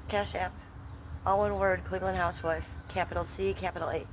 Cash App. All one word, Cleveland Housewife. Capital C, capital H.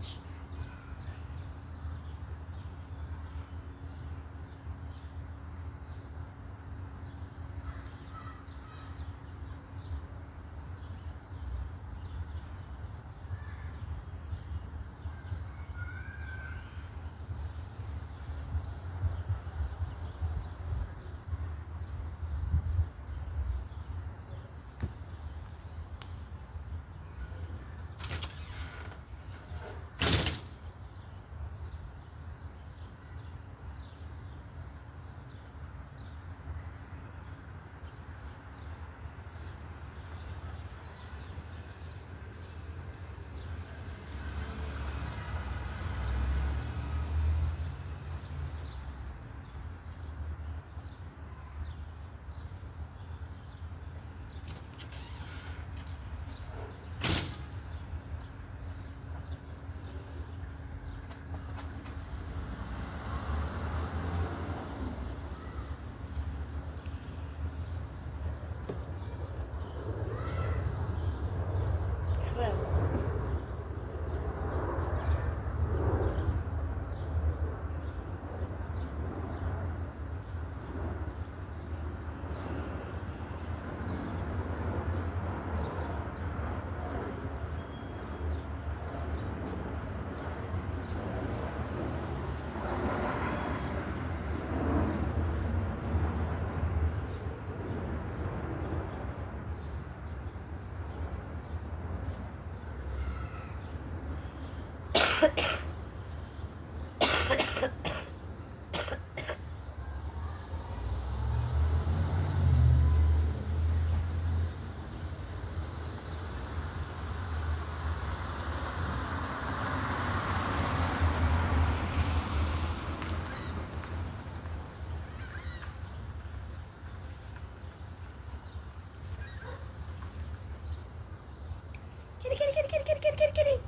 Kitty, kitty, kitty, kitty, kitty, kitty, kitty, kitty.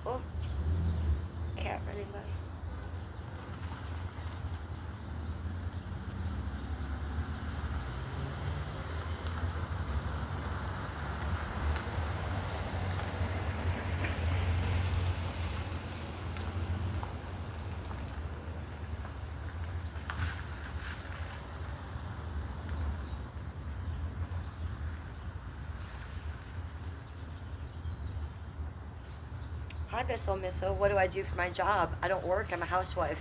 Oh, cat running by. Hi, Bissell Missile. What do I do for my job? I don't work. I'm a housewife.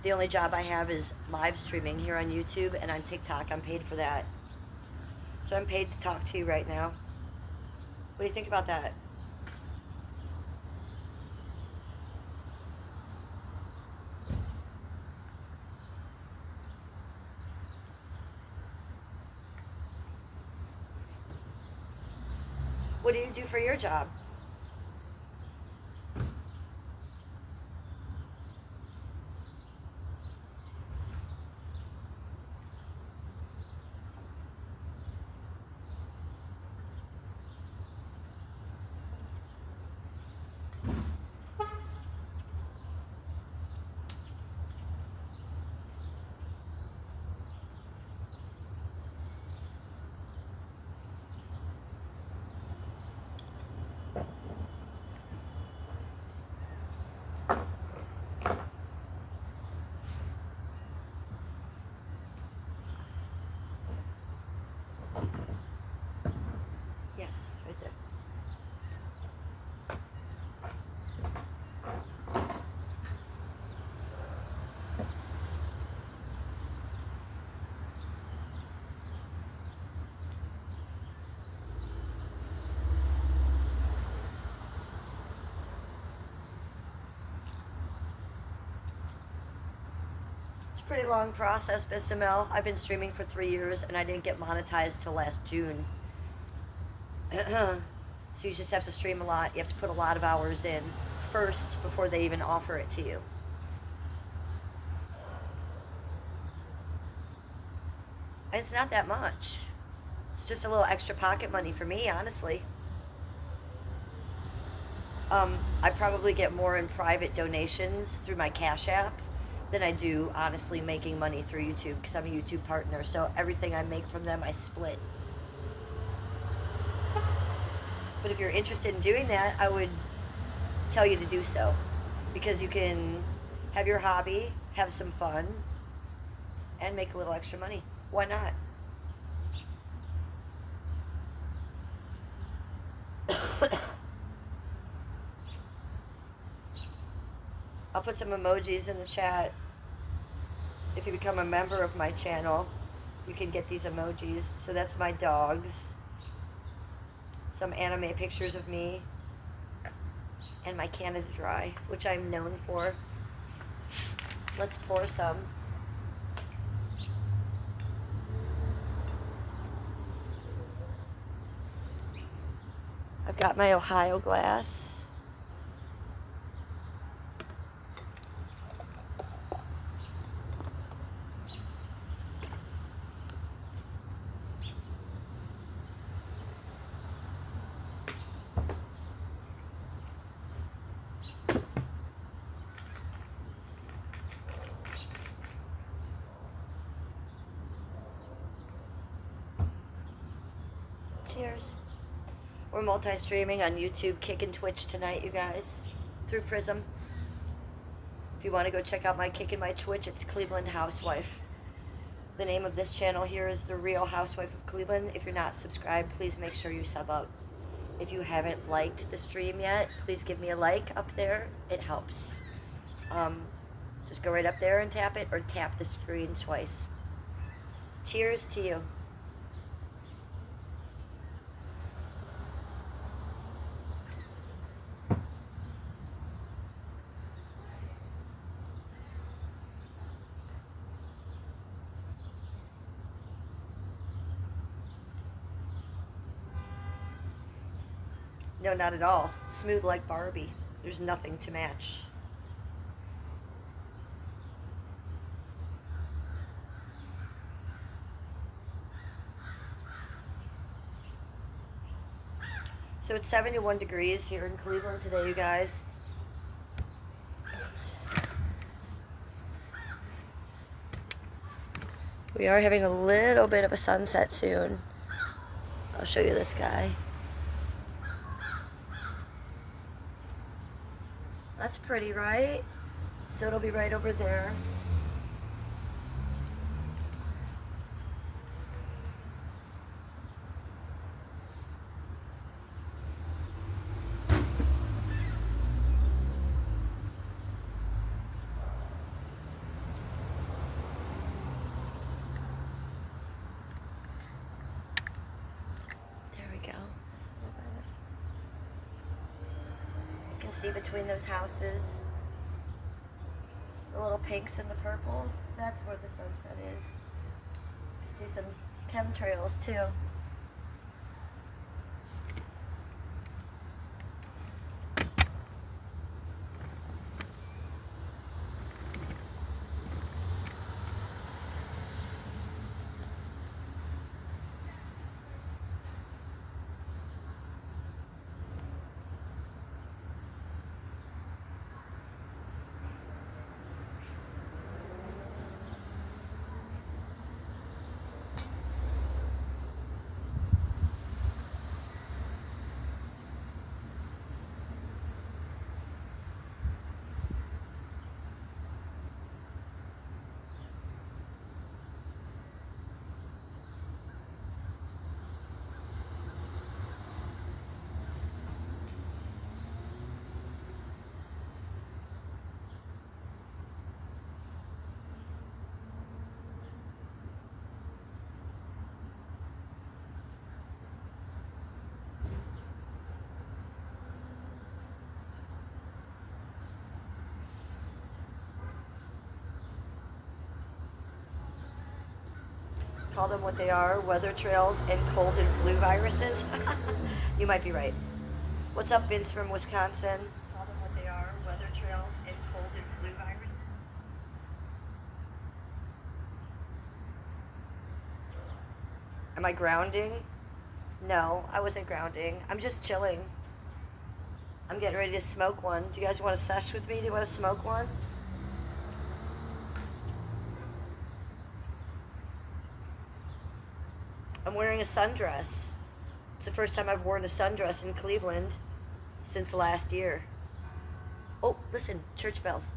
The only job I have is live streaming here on YouTube and on TikTok. I'm paid for that. So I'm paid to talk to you right now. What do you think about that? What do you do for your job? Yes, right there. It's a pretty long process, Bissamel. I've been streaming for 3 years and I didn't get monetized till last June. So you just have to stream a lot. You have to put a lot of hours in first before they even offer it to you. And it's not that much. It's just a little extra pocket money for me, honestly. I probably get more in private donations through my Cash App than I do, honestly, making money through YouTube because I'm a YouTube partner. So everything I make from them, I split. But if you're interested in doing that, I would tell you to do so, because you can have your hobby, have some fun, and make a little extra money. Why not? I'll put some emojis in the chat. If you become a member of my channel, you can get these emojis. So that's my dogs, some anime pictures of me, and my Canada Dry, which I'm known for. Let's pour some. I've got my Ohio glass. Cheers. We're multi-streaming on YouTube, Kick, and Twitch tonight, you guys, through Prism. If you want to go check out my Kick and my Twitch, it's Cleveland Housewife. The name of this channel here is The Real Housewife of Cleveland. If you're not subscribed, please make sure you sub up. If you haven't liked the stream yet, please give me a like up there. It helps. Just go right up there and tap it, or tap the screen twice. Cheers to you. No, not at all. Smooth like Barbie. There's nothing to match. So it's 71 degrees here in Cleveland today, you guys. We are having a little bit of a sunset soon. I'll show you this guy. That's pretty, right? So it'll be right over there. There we go. You can see between those houses, the little pinks and the purples. That's where the sunset is. You can see some chemtrails too. Call them what they are, weather trails and cold and flu viruses. You might be right. What's up, Vince from Wisconsin? Call them what they are, weather trails and cold and flu viruses. Am I grounding? No, I wasn't grounding. I'm just chilling. I'm getting ready to smoke one. Do you guys want to sesh with me? Do you want to smoke one? I'm wearing a sundress. It's the first time I've worn a sundress in Cleveland since last year. Oh, listen, church bells.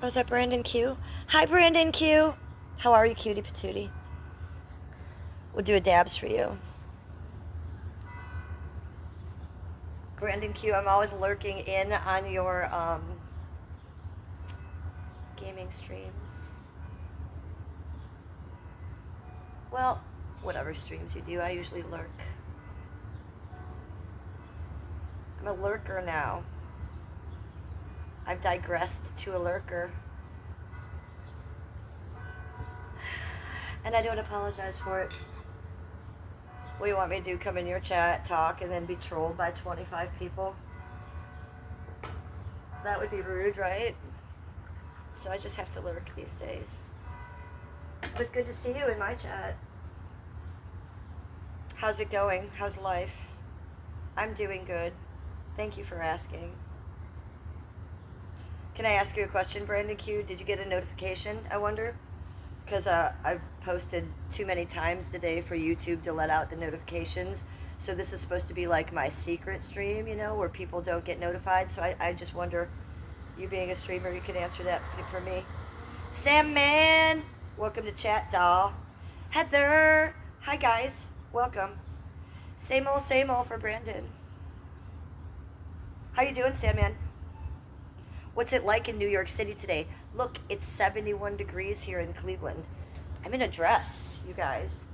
Oh, is that Brandon Q? Hi, Brandon Q. How are you, cutie patootie? We'll do a dabs for you. Brandon Q, I'm always lurking in on your gaming streams. Well, whatever streams you do, I usually lurk. I'm a lurker now. I've digressed to a lurker. And I don't apologize for it. What do you want me to do? Come in your chat, talk, and then be trolled by 25 people? That would be rude, right? So I just have to lurk these days. But good to see you in my chat. How's it going? How's life? I'm doing good. Thank you for asking. Can I ask you a question, Brandon Q? Did you get a notification, I wonder? Because I've posted too many times today for YouTube to let out the notifications. So this is supposed to be like my secret stream, you know, where people don't get notified. So I just wonder, you being a streamer, you could answer that for me. Sam Man, welcome to chat, doll. Heather, hi guys, welcome. Same old for Brandon. How you doing, Sam Man? What's it like in New York City today? Look, it's 71 degrees here in Cleveland. I'm in a dress, you guys.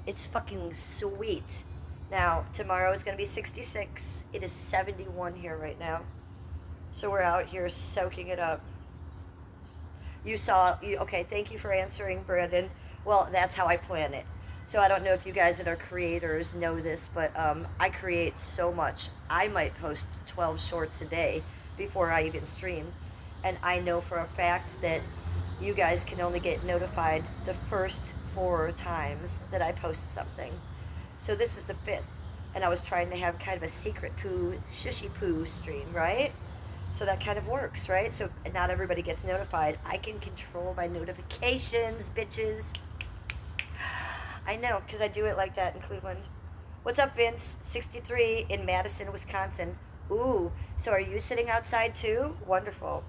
It's fucking sweet. Now, tomorrow is going to be 66. It is 71 here right now. So we're out here soaking it up. Okay, thank you for answering, Brandon. Well, that's how I plan it. So I don't know if you guys that are creators know this, but I create so much. I might post 12 shorts a day before I even stream. And I know for a fact that you guys can only get notified the first 4 times that I post something. So this is the 5th. And I was trying to have kind of a secret poo, shushy poo stream, right? So that kind of works, right? So not everybody gets notified. I can control my notifications, bitches. I know, because I do it like that in Cleveland. What's up, Vince? 63 in Madison, Wisconsin. Ooh, so are you sitting outside too? Wonderful.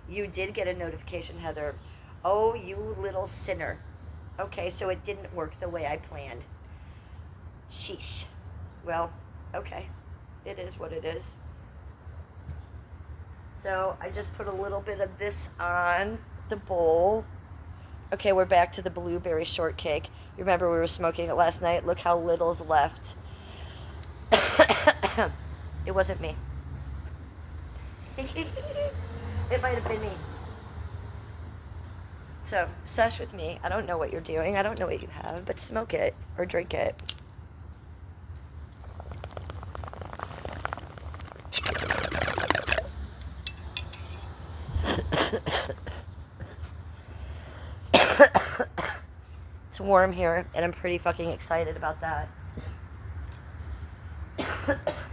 You did get a notification, Heather. Oh, you little sinner. Okay, so it didn't work the way I planned. Sheesh. Well, okay. It is what it is. So I just put a little bit of this on the bowl. Okay, we're back to the blueberry shortcake. You remember we were smoking it last night? Look how little's left. It wasn't me. It might have been me. So, sesh with me. I don't know what you're doing. I don't know what you have, but smoke it or drink it. It's warm here, and I'm pretty fucking excited about that.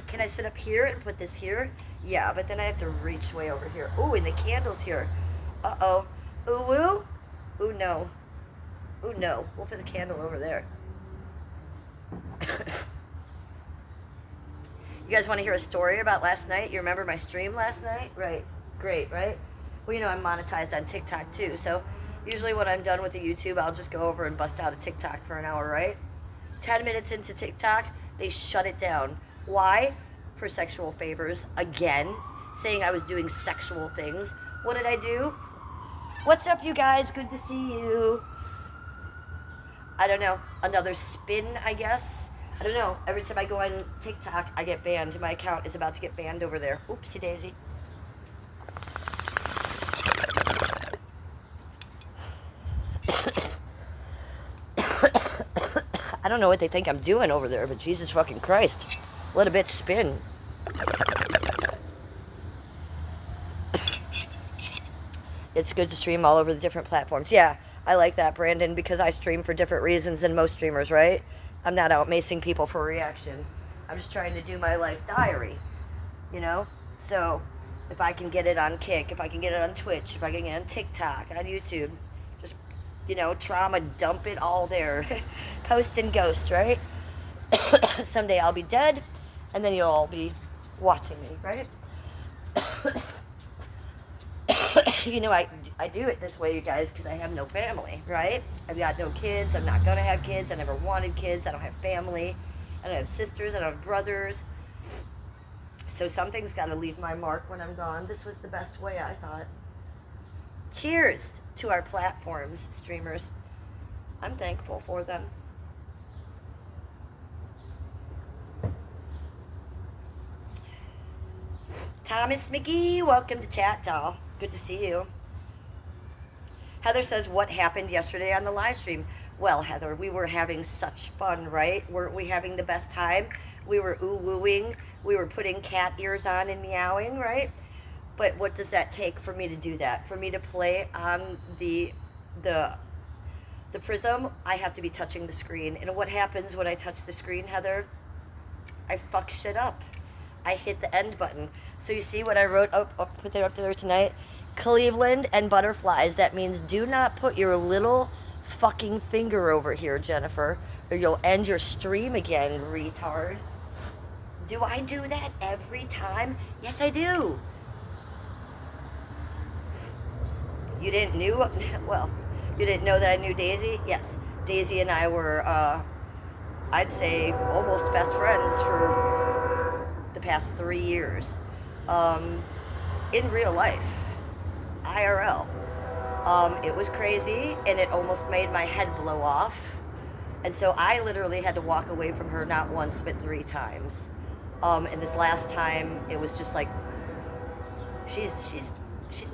Can I sit up here and put this here? Yeah, but then I have to reach way over here. Ooh, and the candle's here. Uh-oh. Ooh, woo? Ooh, no. Ooh, no. We'll put the candle over there. You guys want to hear a story about last night? You remember my stream last night? Right. Great, right? Well, you know, I'm monetized on TikTok, too. So usually when I'm done with the YouTube, I'll just go over and bust out a TikTok for an hour, right? 10 minutes into TikTok, they shut it down. Why? For sexual favors. Again, saying I was doing sexual things. What did I do? What's up, you guys? Good to see you. I don't know. Another spin, I guess. I don't know. Every time I go on TikTok, I get banned. My account is about to get banned over there. Oopsie daisy. I don't know what they think I'm doing over there, but Jesus fucking Christ. Let a bitch spin. It's good to stream all over the different platforms. Yeah, I like that, Brandon, because I stream for different reasons than most streamers, right? I'm not out macing people for reaction. I'm just trying to do my life diary, you know? So, if I can get it on Kick, if I can get it on Twitch, if I can get it on TikTok, on YouTube, just, you know, trauma, dump it all there. Post and ghost, right? Someday I'll be dead, and then you'll all be watching me, right? You know, I do it this way, you guys, because I have no family, right? I've got no kids. I'm not going to have kids. I never wanted kids. I don't have family. I don't have sisters. I don't have brothers. So something's got to leave my mark when I'm gone. This was the best way, I thought. Cheers to our platforms, streamers. I'm thankful for them. Thomas McGee, welcome to chat, doll. Good to see you. Heather says, what happened yesterday on the live stream? Well, Heather, we were having such fun, right? Weren't we having the best time? We were ooh-wooing. We were putting cat ears on and meowing, right? But what does that take for me to do that? For me to play on the prism, I have to be touching the screen. And what happens when I touch the screen, Heather? I fuck shit up. I hit the end button. So you see what I wrote? I'll put it up there tonight. Cleveland and butterflies. That means do not put your little fucking finger over here, Jennifer, or you'll end your stream again, retard. Do I do that every time? Yes, I do. You didn't well, you didn't know that I knew Daisy? Yes. Daisy and I were, I'd say, almost best friends for the past 3 years. In real life. IRL. It was crazy, and it almost made my head blow off. And so I literally had to walk away from her not once, but 3 times. And this last time, it was just like, she's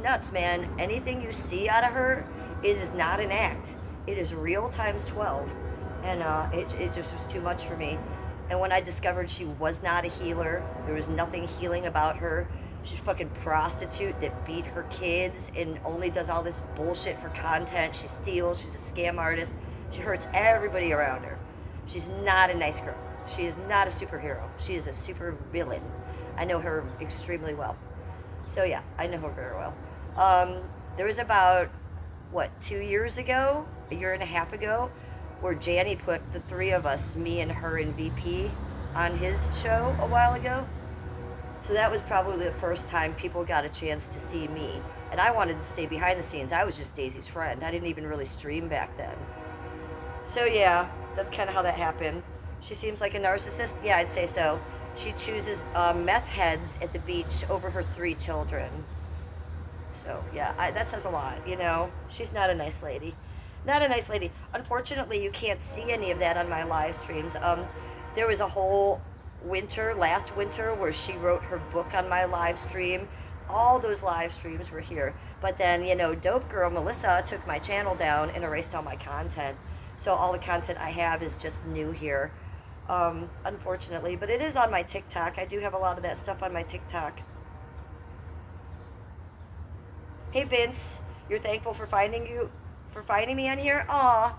nuts, man. Anything you see out of her, it is not an act. It is real times 12. And it just was too much for me. And when I discovered she was not a healer, there was nothing healing about her. She's a fucking prostitute that beat her kids and only does all this bullshit for content. She steals. She's a scam artist. She hurts everybody around her. She's not a nice girl. She is not a superhero. She is a super villain. I know her extremely well. So yeah, I know her very well. There was about, 2 years ago, a year and a half ago, where Janny put the 3 of us, me and her and VP, on his show a while ago. So that was probably the first time people got a chance to see me. And I wanted to stay behind the scenes. I was just Daisy's friend. I didn't even really stream back then. So yeah, that's kind of how that happened. She seems like a narcissist? Yeah, I'd say so. She chooses meth heads at the beach over her 3 children. So yeah, that says a lot, you know. She's not a nice lady. Not a nice lady. Unfortunately, you can't see any of that on my live streams. There was a whole last winter, where she wrote her book on my live stream. All those live streams were here. But then, you know, dope girl Melissa took my channel down and erased all my content. So all the content I have is just new here, unfortunately. But it is on my TikTok. I do have a lot of that stuff on my TikTok. Hey, Vince, you're thankful for finding me on here? Aw,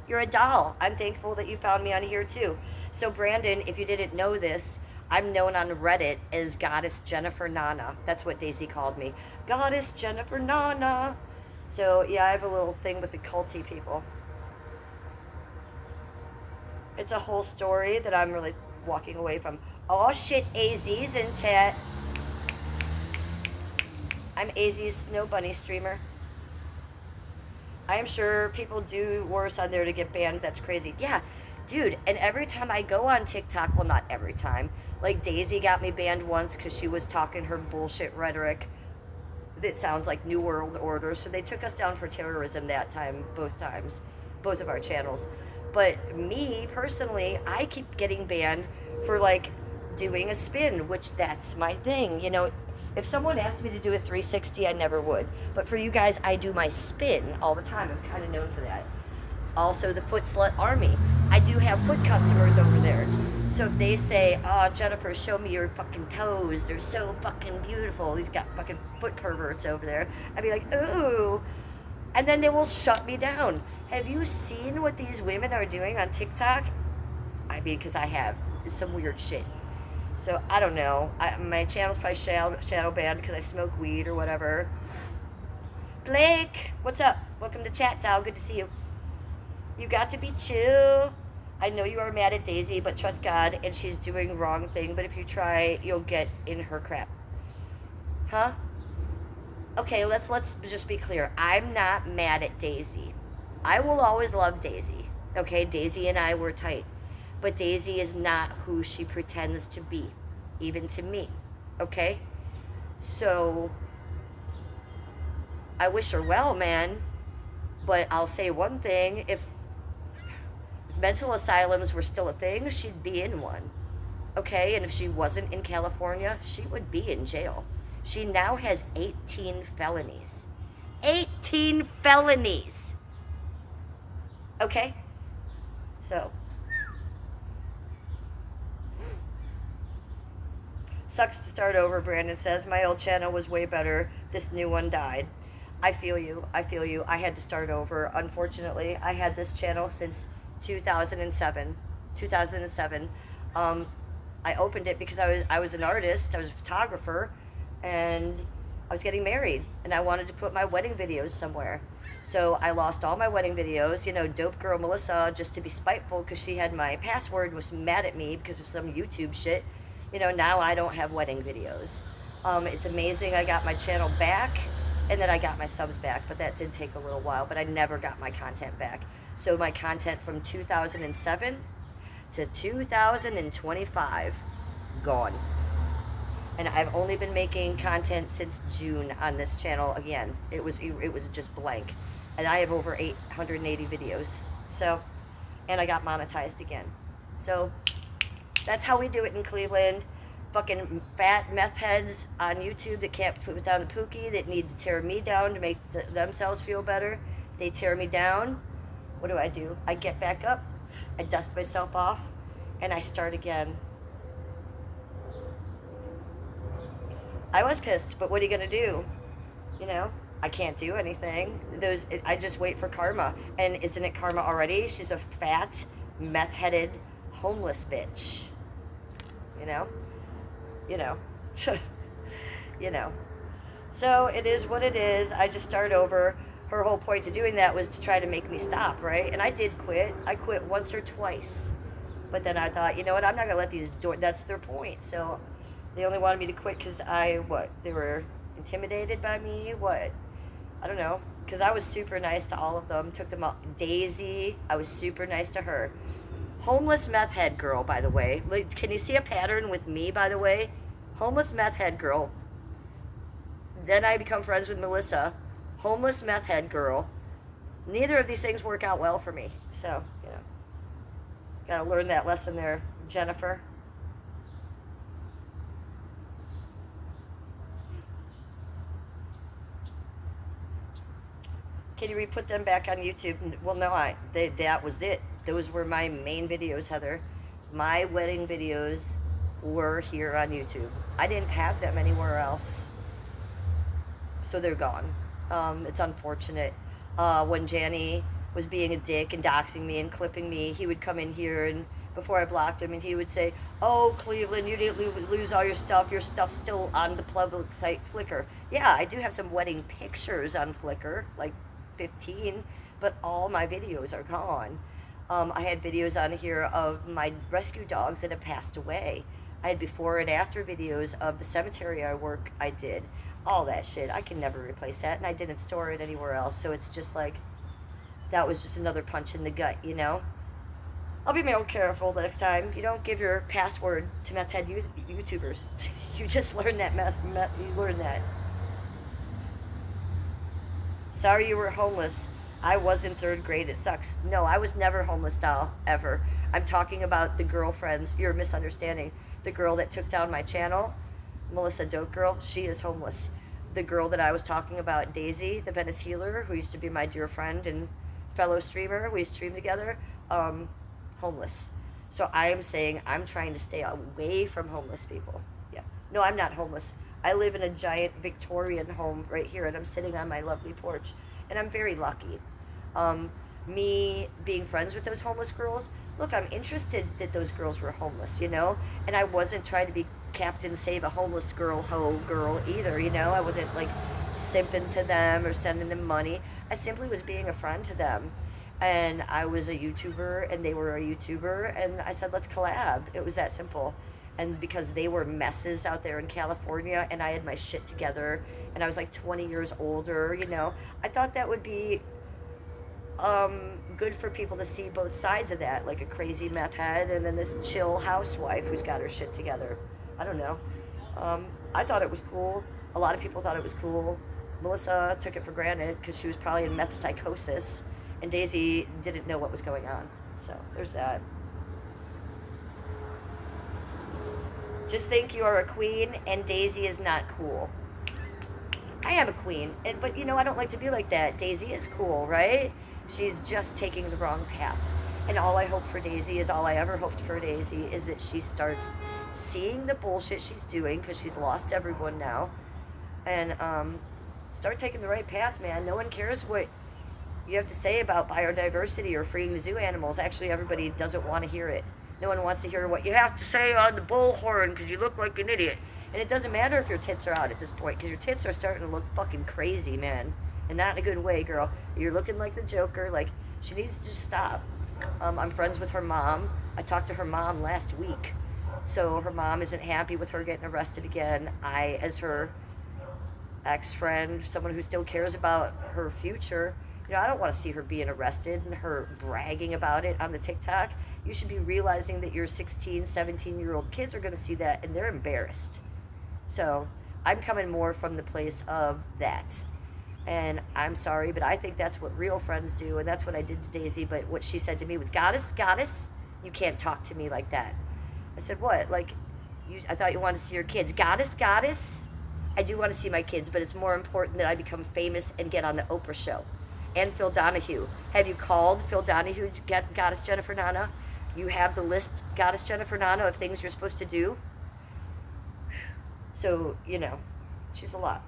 you're a doll. I'm thankful that you found me on here too. So Brandon, if you didn't know this, I'm known on Reddit as Goddess Jennifer Nana. That's what Daisy called me. Goddess Jennifer Nana. So yeah, I have a little thing with the culty people. It's a whole story that I'm really walking away from. Oh shit, AZ's in chat. I'm AZ's Snow Bunny streamer. I am sure people do worse on there to get banned. That's crazy. Yeah, dude, and every time I go on TikTok, well, not every time. Like, Daisy got me banned once because she was talking her bullshit rhetoric that sounds like New World Order. So they took us down for terrorism that time, both times, both of our channels. But me personally, I keep getting banned for like doing a spin, which that's my thing. You know, if someone asked me to do a 360, I never would. But for you guys, I do my spin all the time. I'm kind of known for that. Also, the Foot Slut Army. I do have foot customers over there. So if they say, "Oh, Jennifer, show me your fucking toes. They're so fucking beautiful." He's got fucking foot perverts over there. I'd be like, "Ooh." And then they will shut me down. Have you seen what these women are doing on TikTok? I mean, because I have. It's some weird shit. So, I don't know. My channel's probably shadow banned because I smoke weed or whatever. Blake, what's up? Welcome to Chat Doll. Good to see you. You got to be chill. I know you are mad at Daisy, but trust God, and she's doing wrong thing. But if you try, you'll get in her crap. Huh? Okay, let's just be clear. I'm not mad at Daisy. I will always love Daisy. Okay, Daisy and I were tight. But Daisy is not who she pretends to be, even to me. Okay? So, I wish her well, man. But I'll say one thing. If mental asylums were still a thing, she'd be in one. Okay? And if she wasn't in California, she would be in jail. She now has 18 felonies. 18 felonies! Okay? So. Sucks to start over, Brandon says. My old channel was way better. This new one died. I feel you. I feel you. I had to start over. Unfortunately, I had this channel since 2007. 2007. I opened it because I was an artist. I was a photographer. And I was getting married. And I wanted to put my wedding videos somewhere. So I lost all my wedding videos. You know, dope girl Melissa, just to be spiteful because she had my password, was mad at me because of some YouTube shit. You know, now I don't have wedding videos. It's amazing. I got my channel back, and then I got my subs back, but that did take a little while, but I never got my content back. So my content from 2007 to 2025, gone. And I've only been making content since June on this channel again. It was just blank. And I have over 880 videos. So, and I got monetized again. So, that's how we do it in Cleveland. Fucking fat meth heads on YouTube that can't put down the pookie, that need to tear me down to make themselves feel better. They tear me down. What do? I get back up, I dust myself off, and I start again. I was pissed, but what are you gonna do? You know, I can't do anything. I just wait for karma. And isn't it karma already? She's a fat, meth-headed, homeless bitch. You know? You know. So it is what it is. I just start over. Her whole point to doing that was to try to make me stop, right? And I did quit. I quit once or twice. But then I thought, you know what? I'm not going to let these that's their point. So they only wanted me to quit because they were intimidated by me? What? I don't know. Because I was super nice to all of them. Took them all. Daisy, I was super nice to her. Homeless meth head girl, by the way. Can you see a pattern with me, by the way? Homeless meth head girl. Then I become friends with Melissa. Homeless meth head girl. Neither of these things work out well for me. So, you know. Gotta learn that lesson there, Jennifer. Can you re-put them back on YouTube? Well, no, that was it. Those were my main videos, Heather. My wedding videos were here on YouTube. I didn't have them anywhere else. So they're gone. It's unfortunate. When Janny was being a dick and doxing me and clipping me, he would come in here, and before I blocked him, and he would say, "Oh, Cleveland, you didn't lose all your stuff. Your stuff's still on the public site Flickr." Yeah, I do have some wedding pictures on Flickr, like 15, but all my videos are gone. I had videos on here of my rescue dogs that have passed away. I had before and after videos of the cemetery I did. All that shit. I can never replace that, and I didn't store it anywhere else. So it's just like, that was just another punch in the gut, you know? I'll be more careful next time. You don't give your password to meth head YouTubers. You just learn that you learn that. Sorry you were homeless. I was in third grade. It sucks. No, I was never homeless, doll, ever. I'm talking about the girlfriends. You're misunderstanding. The girl that took down my channel, Melissa Dope Girl, she is homeless. The girl that I was talking about, Daisy, the Venice healer, who used to be my dear friend and fellow streamer, we stream together, homeless. So I am saying I'm trying to stay away from homeless people. Yeah. No, I'm not homeless. I live in a giant Victorian home right here, and I'm sitting on my lovely porch, and I'm very lucky. Me being friends with those homeless girls, look, I'm interested that those girls were homeless, you know? And I wasn't trying to be Captain Save a Homeless Girl, ho girl either, you know? I wasn't like simping to them or sending them money. I simply was being a friend to them. And I was a YouTuber and they were a YouTuber, and I said, let's collab. It was that simple. And because they were messes out there in California and I had my shit together and I was like 20 years older, you know, I thought that would be good for people to see both sides of that, like a crazy meth head and then this chill housewife who's got her shit together. I don't know. I thought it was cool. A lot of people thought it was cool. Melissa took it for granted because she was probably in meth psychosis, and Daisy didn't know what was going on. So there's that. Just think you are a queen and Daisy is not cool. I am a queen, but you know, I don't like to be like that. Daisy is cool, right? She's just taking the wrong path. And all I hope for Daisy is, all I ever hoped for Daisy is that she starts seeing the bullshit she's doing, because she's lost everyone now, and start taking the right path, man. No one cares what you have to say about biodiversity or freeing the zoo animals. Actually, everybody doesn't want to hear it. No one wants to hear what you have to say on the bullhorn because you look like an idiot. And it doesn't matter if your tits are out at this point, because your tits are starting to look fucking crazy, man. And not in a good way, girl. You're looking like the Joker. Like, she needs to just stop. I'm friends with her mom. I talked to her mom last week. So her mom isn't happy with her getting arrested again. I, as her ex-friend, someone who still cares about her future, you know, I don't want to see her being arrested and her bragging about it on the TikTok. You should be realizing that your 16, 17-year-old kids are going to see that and they're embarrassed. So I'm coming more from the place of that. And I'm sorry, but I think that's what real friends do, and that's what I did to Daisy. But what she said to me was, Goddess, you can't talk to me like that. I said, what? Like, I thought you wanted to see your kids. Goddess, I do want to see my kids, but it's more important that I become famous and get on the Oprah show. And Phil Donahue. Have you called Phil Donahue, Goddess Jennifer Nana? You have the list, Goddess Jennifer Nana, of things you're supposed to do? So, you know, she's a lot.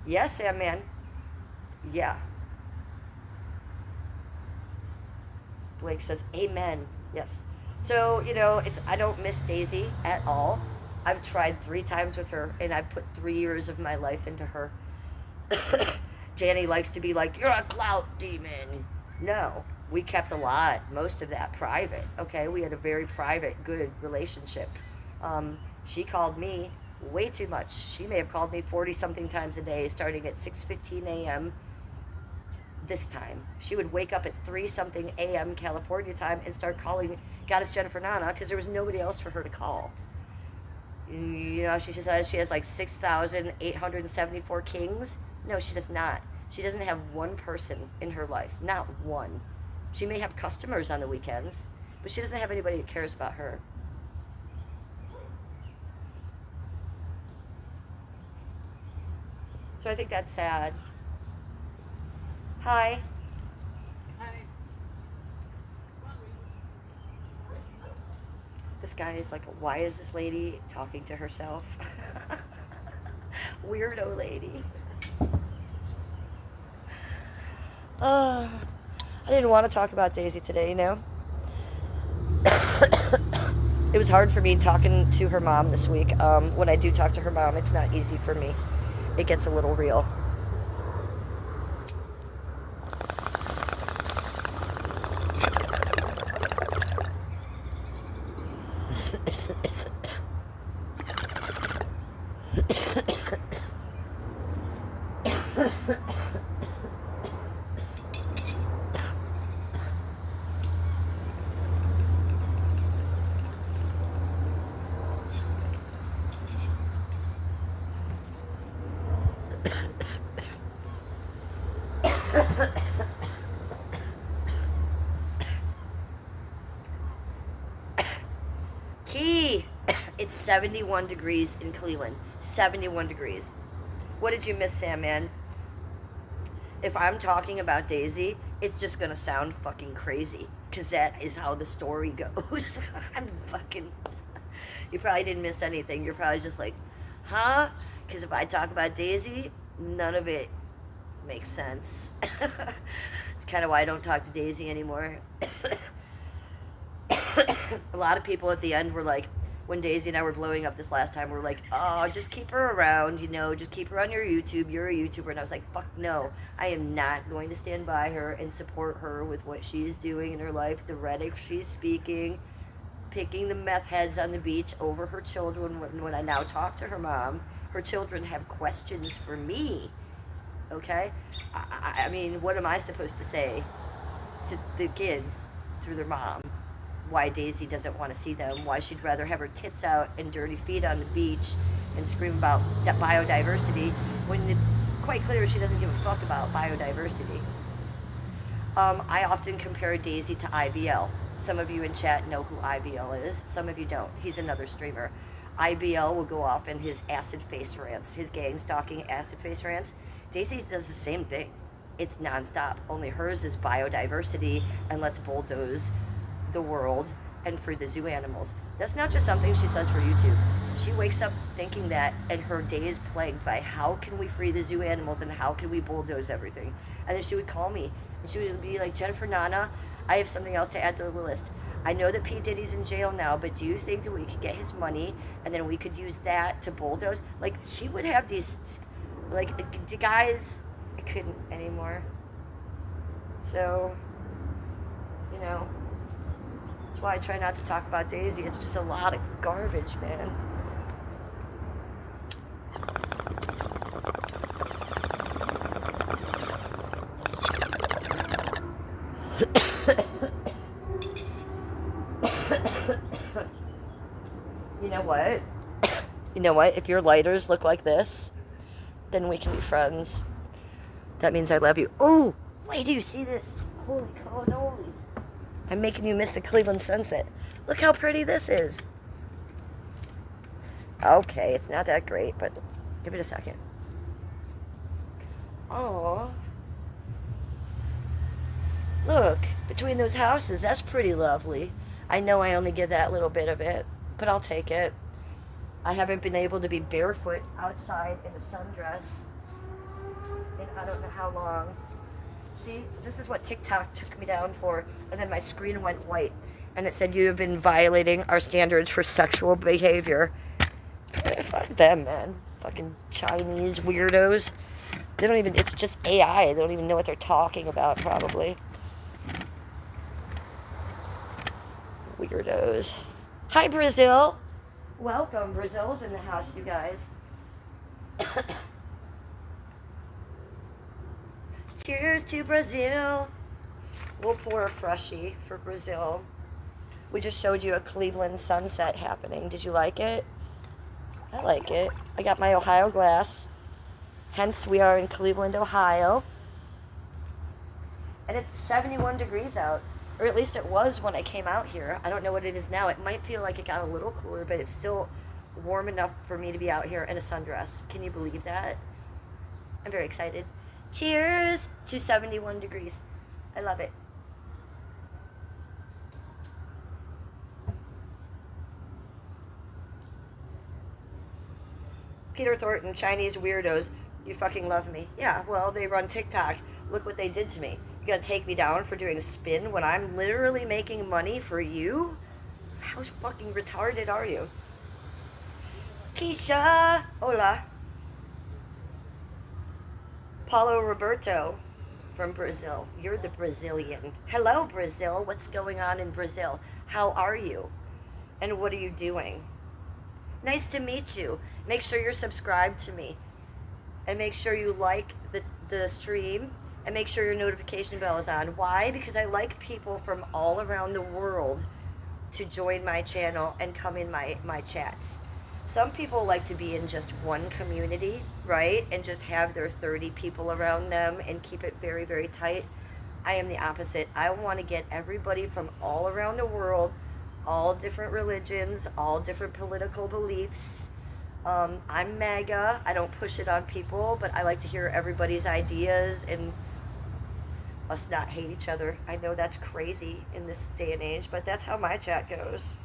Yes, Sam, man. Yeah. Blake says, amen. Yes. So, you know, I don't miss Daisy at all. I've tried 3 times with her, and I've put 3 years of my life into her. Janny likes to be like, you're a clout demon. No, we kept most of that private, okay? We had a very private, good relationship. She called me way too much. She may have called me 40-something times a day, starting at 6:15 a.m. this time. She would wake up at 3-something a.m. California time and start calling Goddess Jennifer Nana because there was nobody else for her to call. You know, she says she has like 6,874 kings. No, she does not. She doesn't have one person in her life. Not one. She may have customers on the weekends, but she doesn't have anybody that cares about her. So I think that's sad. Hi. Hi. This guy is like, why is this lady talking to herself? Weirdo lady. I didn't want to talk about Daisy today, you know? It was hard for me talking to her mom this week. When I do talk to her mom, it's not easy for me. It gets a little real. Key, it's 71 degrees in Cleveland. 71 degrees. What did you miss, Sam, man? If I'm talking about Daisy, it's just gonna sound fucking crazy. Because that is how the story goes. I'm fucking... You probably didn't miss anything. You're probably just like, huh? Because if I talk about Daisy, none of it makes sense. It's kind of why I don't talk to Daisy anymore. A lot of people at the end were like, when Daisy and I were blowing up this last time, we were like, oh, just keep her around, you know, just keep her on your YouTube. You're a YouTuber. And I was like, fuck no. I am not going to stand by her and support her with what she's doing in her life, the rhetoric she's speaking, picking the meth heads on the beach over her children. When I now talk to her mom, her children have questions for me. Okay? I mean, what am I supposed to say to the kids through their mom? Why Daisy doesn't want to see them, why she'd rather have her tits out and dirty feet on the beach and scream about biodiversity when it's quite clear she doesn't give a fuck about biodiversity. I often compare Daisy to IBL. Some of you in chat know who IBL is, some of you don't. He's another streamer. IBL will go off in his acid face rants, his gang stalking acid face rants. Daisy does the same thing. It's nonstop, only hers is biodiversity and let's bulldoze the world and free the zoo animals. That's not just something she says for YouTube. She wakes up thinking that, and her day is plagued by how can we free the zoo animals and how can we bulldoze everything. And then she would call me and she would be like, Jennifer Nana, I have something else to add to the list. I know that P. Diddy's in jail now, but do you think that we could get his money and then we could use that to bulldoze? Like, she would have these, like, the guys, I couldn't anymore. So, you know, that's why I try not to talk about Daisy. It's just a lot of garbage, man. You know what? You know what? If your lighters look like this, then we can be friends. That means I love you. Oh, wait, do you see this? Holy cannolis. I'm making you miss the Cleveland sunset. Look how pretty this is. Okay, it's not that great, but give it a second. Oh, look, between those houses, that's pretty lovely. I know I only get that little bit of it, but I'll take it. I haven't been able to be barefoot outside in a sundress in I don't know how long. See, this is what TikTok took me down for, and then my screen went white, and it said you have been violating our standards for sexual behavior. Fuck them, man. Fucking Chinese weirdos. They don't even, it's just AI. They don't even know what they're talking about, probably. Weirdos. Hi, Brazil. Welcome. Brazil's in the house, you guys. Cheers to Brazil. We'll pour a freshie for Brazil. We just showed you a Cleveland sunset happening. Did you like it? I like it. I got my Ohio glass. Hence, we are in Cleveland, Ohio. And it's 71 degrees out. Or at least it was when I came out here. I don't know what it is now. It might feel like it got a little cooler, but it's still warm enough for me to be out here in a sundress. Can you believe that? I'm very excited. Cheers to 71 degrees. I love it. Peter Thornton, Chinese weirdos, you fucking love me. Yeah, well, they run TikTok. Look what they did to me. You gonna take me down for doing a spin when I'm literally making money for you? How fucking retarded are you? Keisha, hola. Paulo Roberto from Brazil. You're the Brazilian. Hello, Brazil. What's going on in Brazil? How are you? And what are you doing? Nice to meet you. Make sure you're subscribed to me. And make sure you like the stream. And make sure your notification bell is on. Why? Because I like people from all around the world to join my channel and come in my chats. Some people like to be in just one community, right? And just have their 30 people around them and keep it very, very tight. I am the opposite. I want to get everybody from all around the world, all different religions, all different political beliefs. I'm MAGA. I don't push it on people, but I like to hear everybody's ideas and us not hate each other. I know that's crazy in this day and age, but that's how my chat goes.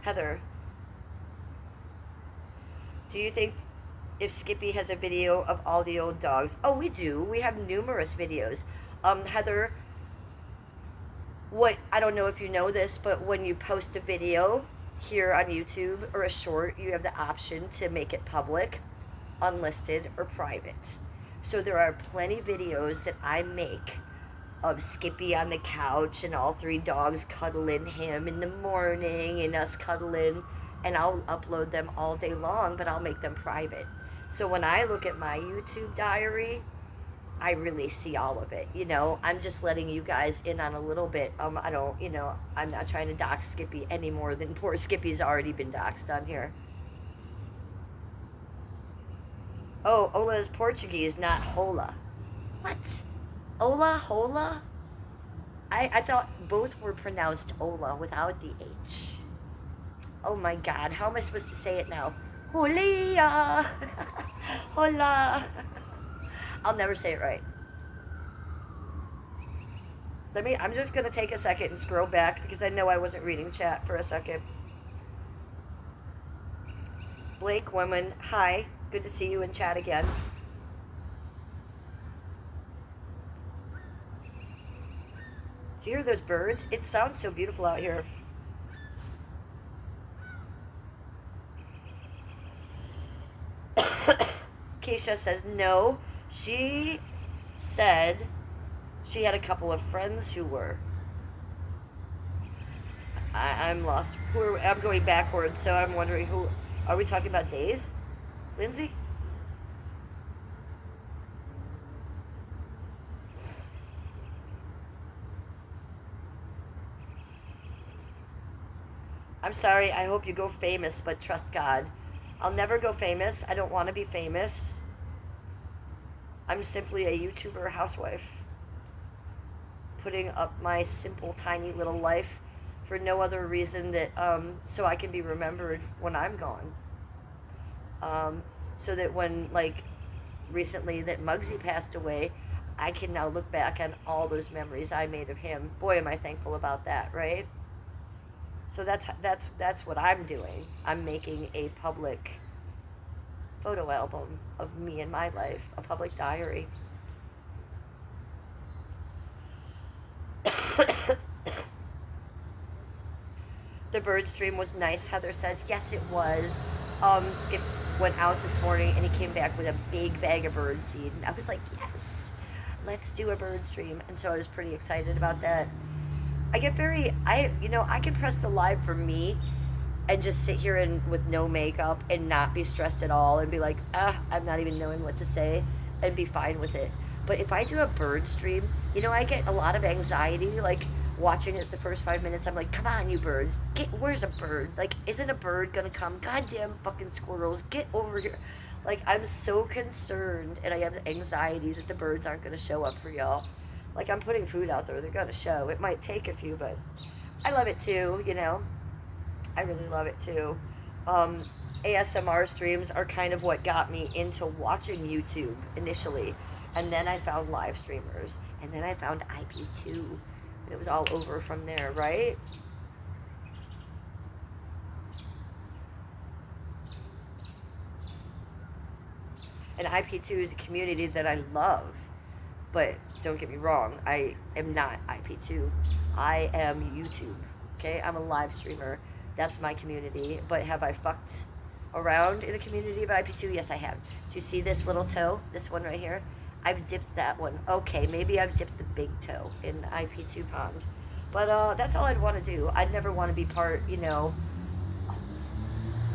Heather, do you think if Skippy has a video of all the old dogs? Oh, we do. We have numerous videos. Heather, what, I don't know if you know this, but when you post a video here on YouTube or a short, you have the option to make it public, unlisted, or private. So there are plenty videos that I make of Skippy on the couch and all three dogs cuddling him in the morning and us cuddling, and I'll upload them all day long, but I'll make them private. So when I look at my YouTube diary, I really see all of it. You know, I'm just letting you guys in on a little bit. I don't, you know, I'm not trying to dox Skippy any more than poor Skippy's already been doxed on here. Oh, Ola is Portuguese, not Hola. What? Ola, Hola? I thought both were pronounced Ola without the H. Oh my God, how am I supposed to say it now? Holia! Hola! I'll never say it right. I'm just gonna take a second and scroll back because I know I wasn't reading chat for a second. Blake Women, hi. Good to see you in chat again. Do you hear those birds? It sounds so beautiful out here. Keisha says no. She said she had a couple of friends who were. I'm lost. I'm going backwards, so I'm wondering who. Are we talking about days? Lindsay? I'm sorry, I hope you go famous, but trust God. I'll never go famous. I don't want to be famous. I'm simply a YouTuber housewife, putting up my simple, tiny little life for no other reason that so I can be remembered when I'm gone. So that when, like, recently that Muggsy passed away, I can now look back on all those memories I made of him. Boy, am I thankful about that, right? So that's what I'm doing. I'm making a public photo album of me and my life, a public diary. The bird stream was nice, Heather says. Yes, it was. Skip went out this morning and he came back with a big bag of bird seed. And I was like, yes, let's do a bird stream. And so I was pretty excited about that. I get I can press the live for me and just sit here and with no makeup and not be stressed at all and be like, I'm not even knowing what to say and be fine with it. But if I do a bird stream, I get a lot of anxiety, like watching it the first 5 minutes. I'm like, come on, you birds, where's a bird? Like, isn't a bird gonna come? Goddamn fucking squirrels, get over here. Like, I'm so concerned and I have anxiety that the birds aren't gonna show up for y'all. Like, I'm putting food out there, they're gonna show. It might take a few, but I love it too, I really love it too. ASMR streams are kind of what got me into watching YouTube initially. And then I found live streamers. And then I found IP2. And it was all over from there, right? And IP2 is a community that I love. But don't get me wrong, I am not IP2. I am YouTube. Okay? I'm a live streamer. That's my community. But have I fucked around in the community of IP2? Yes, I have. Do you see this little toe? This one right here? I've dipped that one. Okay, maybe I've dipped the big toe in the IP2 pond. But that's all I'd want to do. I'd never want to be part,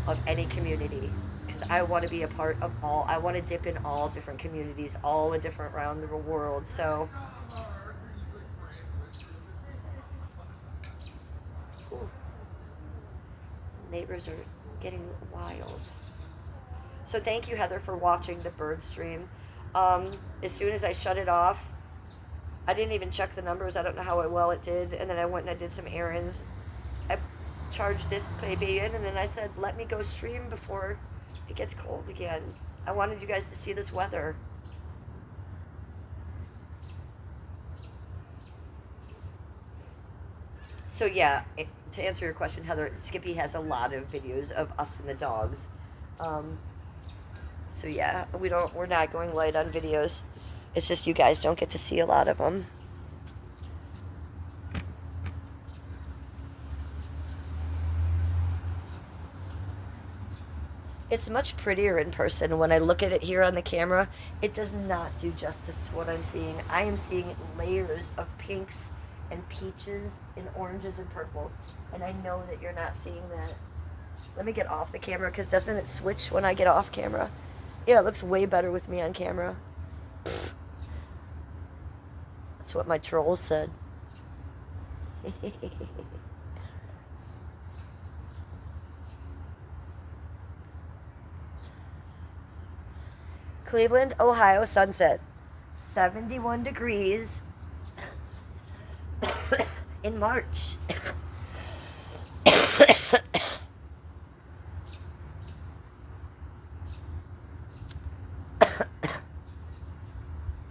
of any community. Because I want to be a part of all. I want to dip in all different communities, all the different around the world. So, ooh. Neighbors are getting wild. So thank you, Heather, for watching the bird stream. As soon as I shut it off, I didn't even check the numbers. I don't know how well it did. And then I went and I did some errands. I charged this baby in, and then I said, let me go stream before it gets cold again. I wanted you guys to see this weather. So yeah, to answer your question, Heather, Skippy has a lot of videos of us and the dogs. So yeah, we're not going light on videos. It's just you guys don't get to see a lot of them. It's much prettier in person. When I look at it here on the camera, it does not do justice to what I'm seeing. I am seeing layers of pinks and peaches and oranges and purples, and I know that you're not seeing that. Let me get off the camera, because doesn't it switch when I get off camera? Yeah, it looks way better with me on camera. That's what my trolls said. Cleveland, Ohio, sunset. 71 degrees in March.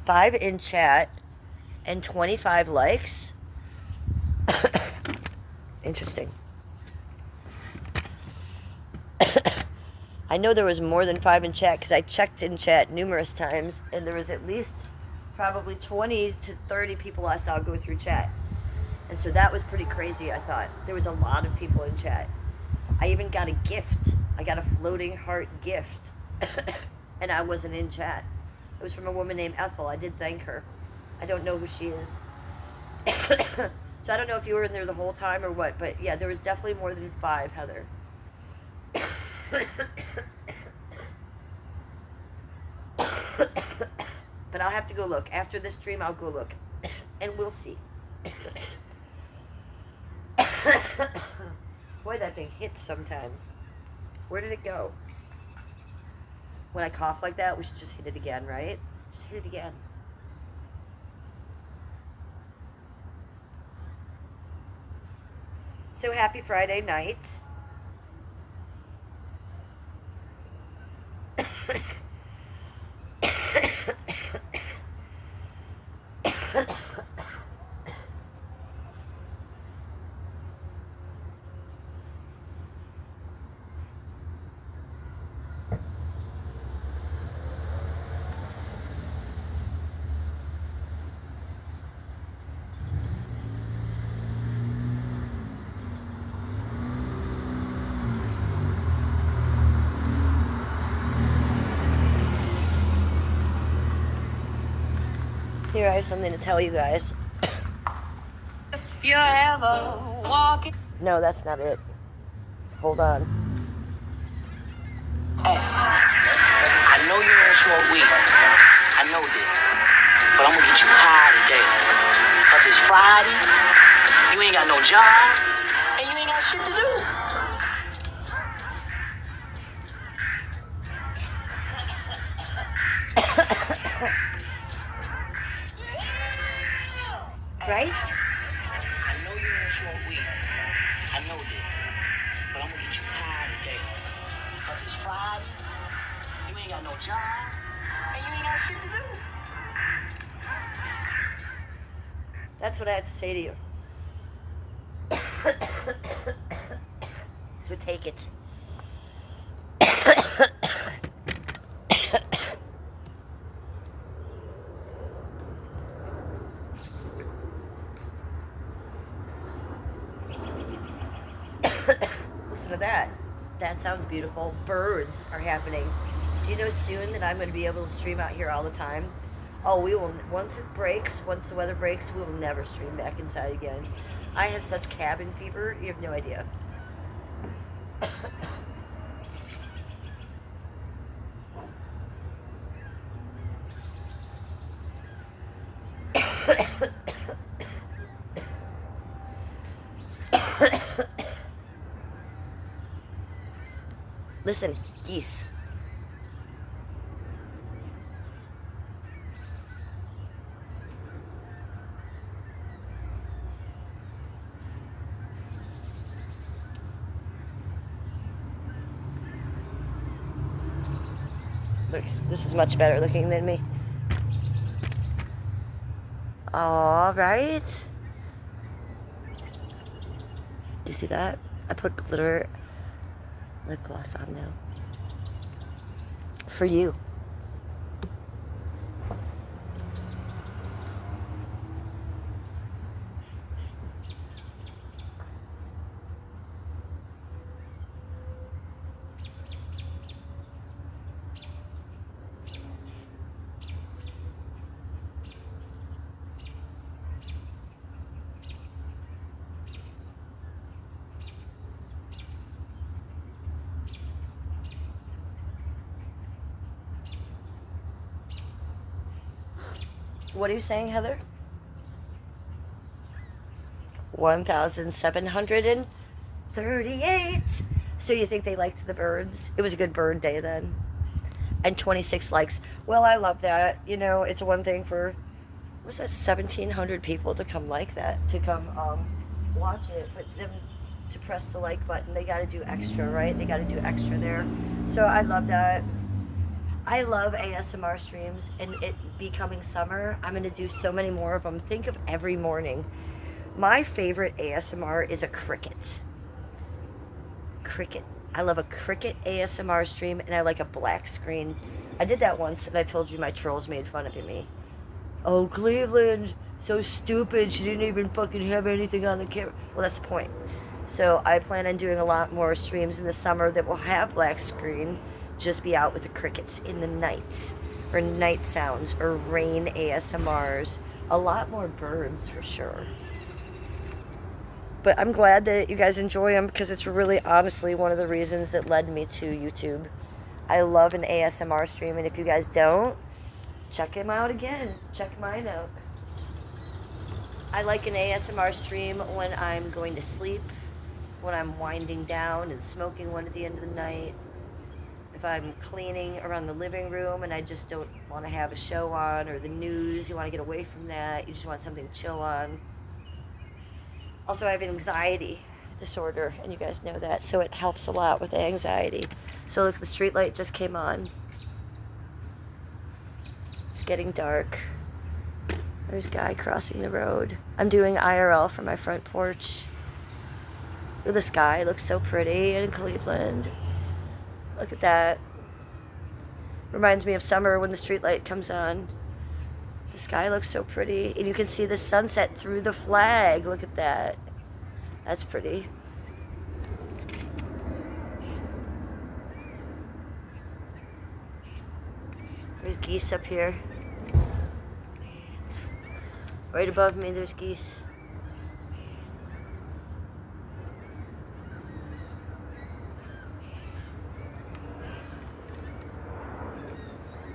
Five in chat and 25 likes. Interesting. I know there was more than 5 in chat, because I checked in chat numerous times, and there was at least probably 20 to 30 people I saw go through chat. And so that was pretty crazy, I thought. There was a lot of people in chat. I even got a gift. I got a floating heart gift. And I wasn't in chat. It was from a woman named Ethel. I did thank her. I don't know who she is. So I don't know if you were in there the whole time or what, but yeah, there was definitely more than 5, Heather. But I'll have to go look. After this stream, I'll go look. And we'll see. Boy, that thing hits sometimes. Where did it go? When I cough like that, we should just hit it again, right? Just hit it again. So happy Friday night. Here, I have something to tell you guys. If you're ever walking... No, that's not it. Hold on. Hey, I know you want to smoke weed. I know this. But I'm going to get you high today. Because it's Friday, you ain't got no job, and you ain't got shit to do. Right? I know you want to smoke weed. I know this. But I'm going to get you high today. Because it's Friday, you ain't got no job, and you ain't got shit to do. That's what I had to say to you. So take it. Listen to that. That sounds beautiful. Birds are happening. Do you know soon that I'm going to be able to stream out here all the time? Oh, we will, once it breaks, once the weather breaks, we will never stream back inside again. I have such cabin fever, you have no idea. Listen, geese. Look, this is much better looking than me. All right. Do you see that? I put glitter lip gloss on now. For you. What are you saying, Heather? 1,738. So you think they liked the birds? It was a good bird day then. And 26 likes. Well, I love that. You know, it's one thing for, what's that, 1,700 people to come like that, to come watch it, but them to press the like button, they got to do extra, right? They got to do extra there. So I love that. I love ASMR streams, and it becoming summer, I'm going to do so many more of them. Think of every morning. My favorite ASMR is a cricket. Cricket. I love a cricket ASMR stream, and I like a black screen. I did that once, and I told you my trolls made fun of me. Oh, Cleveland, so stupid. She didn't even fucking have anything on the camera. Well, that's the point. So I plan on doing a lot more streams in the summer that will have black screen. Just be out with the crickets in the night, or night sounds, or rain ASMRs. A lot more birds for sure. But I'm glad that you guys enjoy them, because it's really honestly one of the reasons that led me to YouTube. I love an ASMR stream, and if you guys don't, check them out again. Check mine out. I like an ASMR stream when I'm going to sleep, when I'm winding down and smoking one at the end of the night. If I'm cleaning around the living room and I just don't want to have a show on, or the news, you want to get away from that, you just want something to chill on. Also, I have an anxiety disorder, and you guys know that, so it helps a lot with anxiety. So look, the street light just came on. It's getting dark. There's a guy crossing the road. I'm doing IRL from my front porch. Look at the sky, it looks so pretty in Cleveland. Look at that. Reminds me of summer when the street light comes on. The sky looks so pretty. And you can see the sunset through the flag. Look at that. That's pretty. There's geese up here. Right above me, there's geese.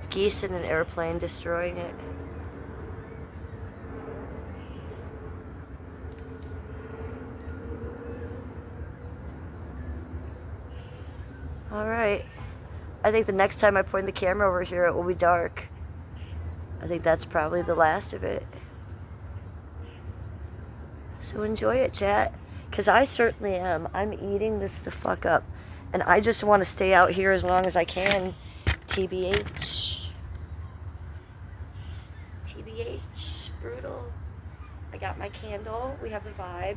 Geese in an airplane destroying it. Alright. I think the next time I point the camera over here, it will be dark. I think that's probably the last of it. So enjoy it, chat. Because I certainly am. I'm eating this the fuck up. And I just want to stay out here as long as I can. TBH. TBH. Brutal. I got my candle. We have the vibe.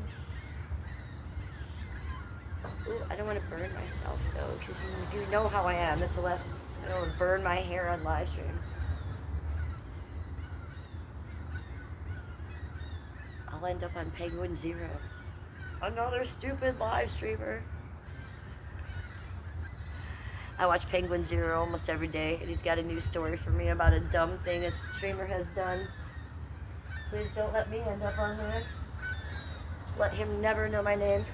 Ooh, I don't want to burn myself though, because you know how I am. It's the last. I don't want to burn my hair on live stream. I'll end up on Penguin Zero. Another stupid live streamer. I watch Penguin Zero almost every day, and he's got a new story for me about a dumb thing a streamer has done. Please don't let me end up on there. Let him never know my name.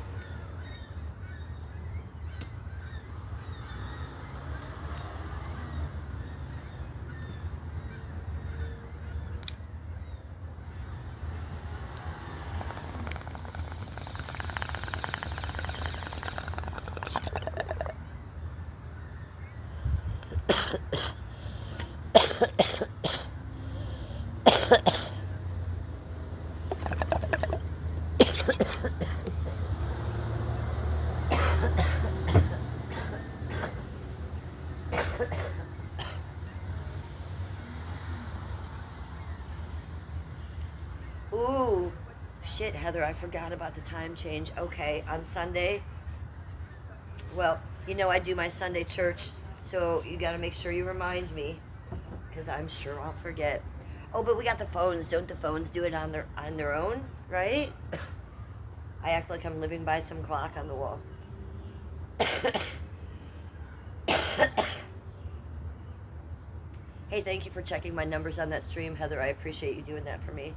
Ooh, shit, Heather, I forgot about the time change. Okay, on Sunday, well, you know I do my Sunday church, so you got to make sure you remind me, because I'm sure I'll forget. Oh, but we got the phones. Don't the phones do it on their own, right? I act like I'm living by some clock on the wall. Hey, thank you for checking my numbers on that stream, Heather. I appreciate you doing that for me.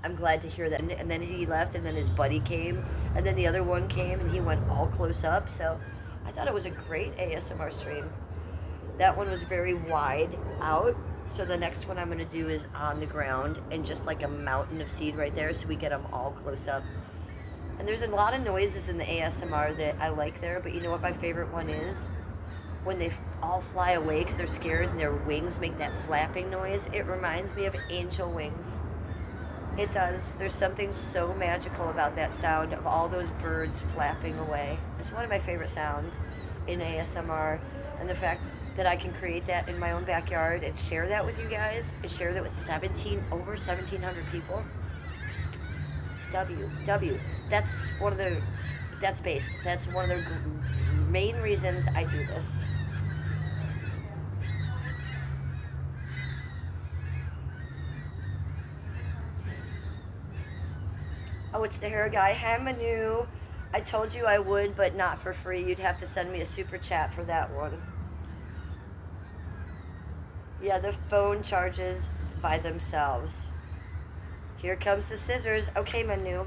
I'm glad to hear that. And then he left, and then his buddy came, and then the other one came, and he went all close up. So I thought it was a great ASMR stream. That one was very wide out. So the next one I'm going to do is on the ground and just like a mountain of seed right there, so we get them all close up. And there's a lot of noises in the ASMR that I like there, but you know what my favorite one is? When they all fly away because they're scared and their wings make that flapping noise. It reminds me of angel wings. It does. There's something so magical about that sound of all those birds flapping away. It's one of my favorite sounds in ASMR, and the fact that I can create that in my own backyard and share that with you guys, and share that with over 1,700 people. That's one of the main reasons I do this. Oh, it's the hair guy. Hi, Manu. I told you I would, but not for free. You'd have to send me a super chat for that one. Yeah, the phone charges by themselves. Here comes the scissors. Okay, Manu.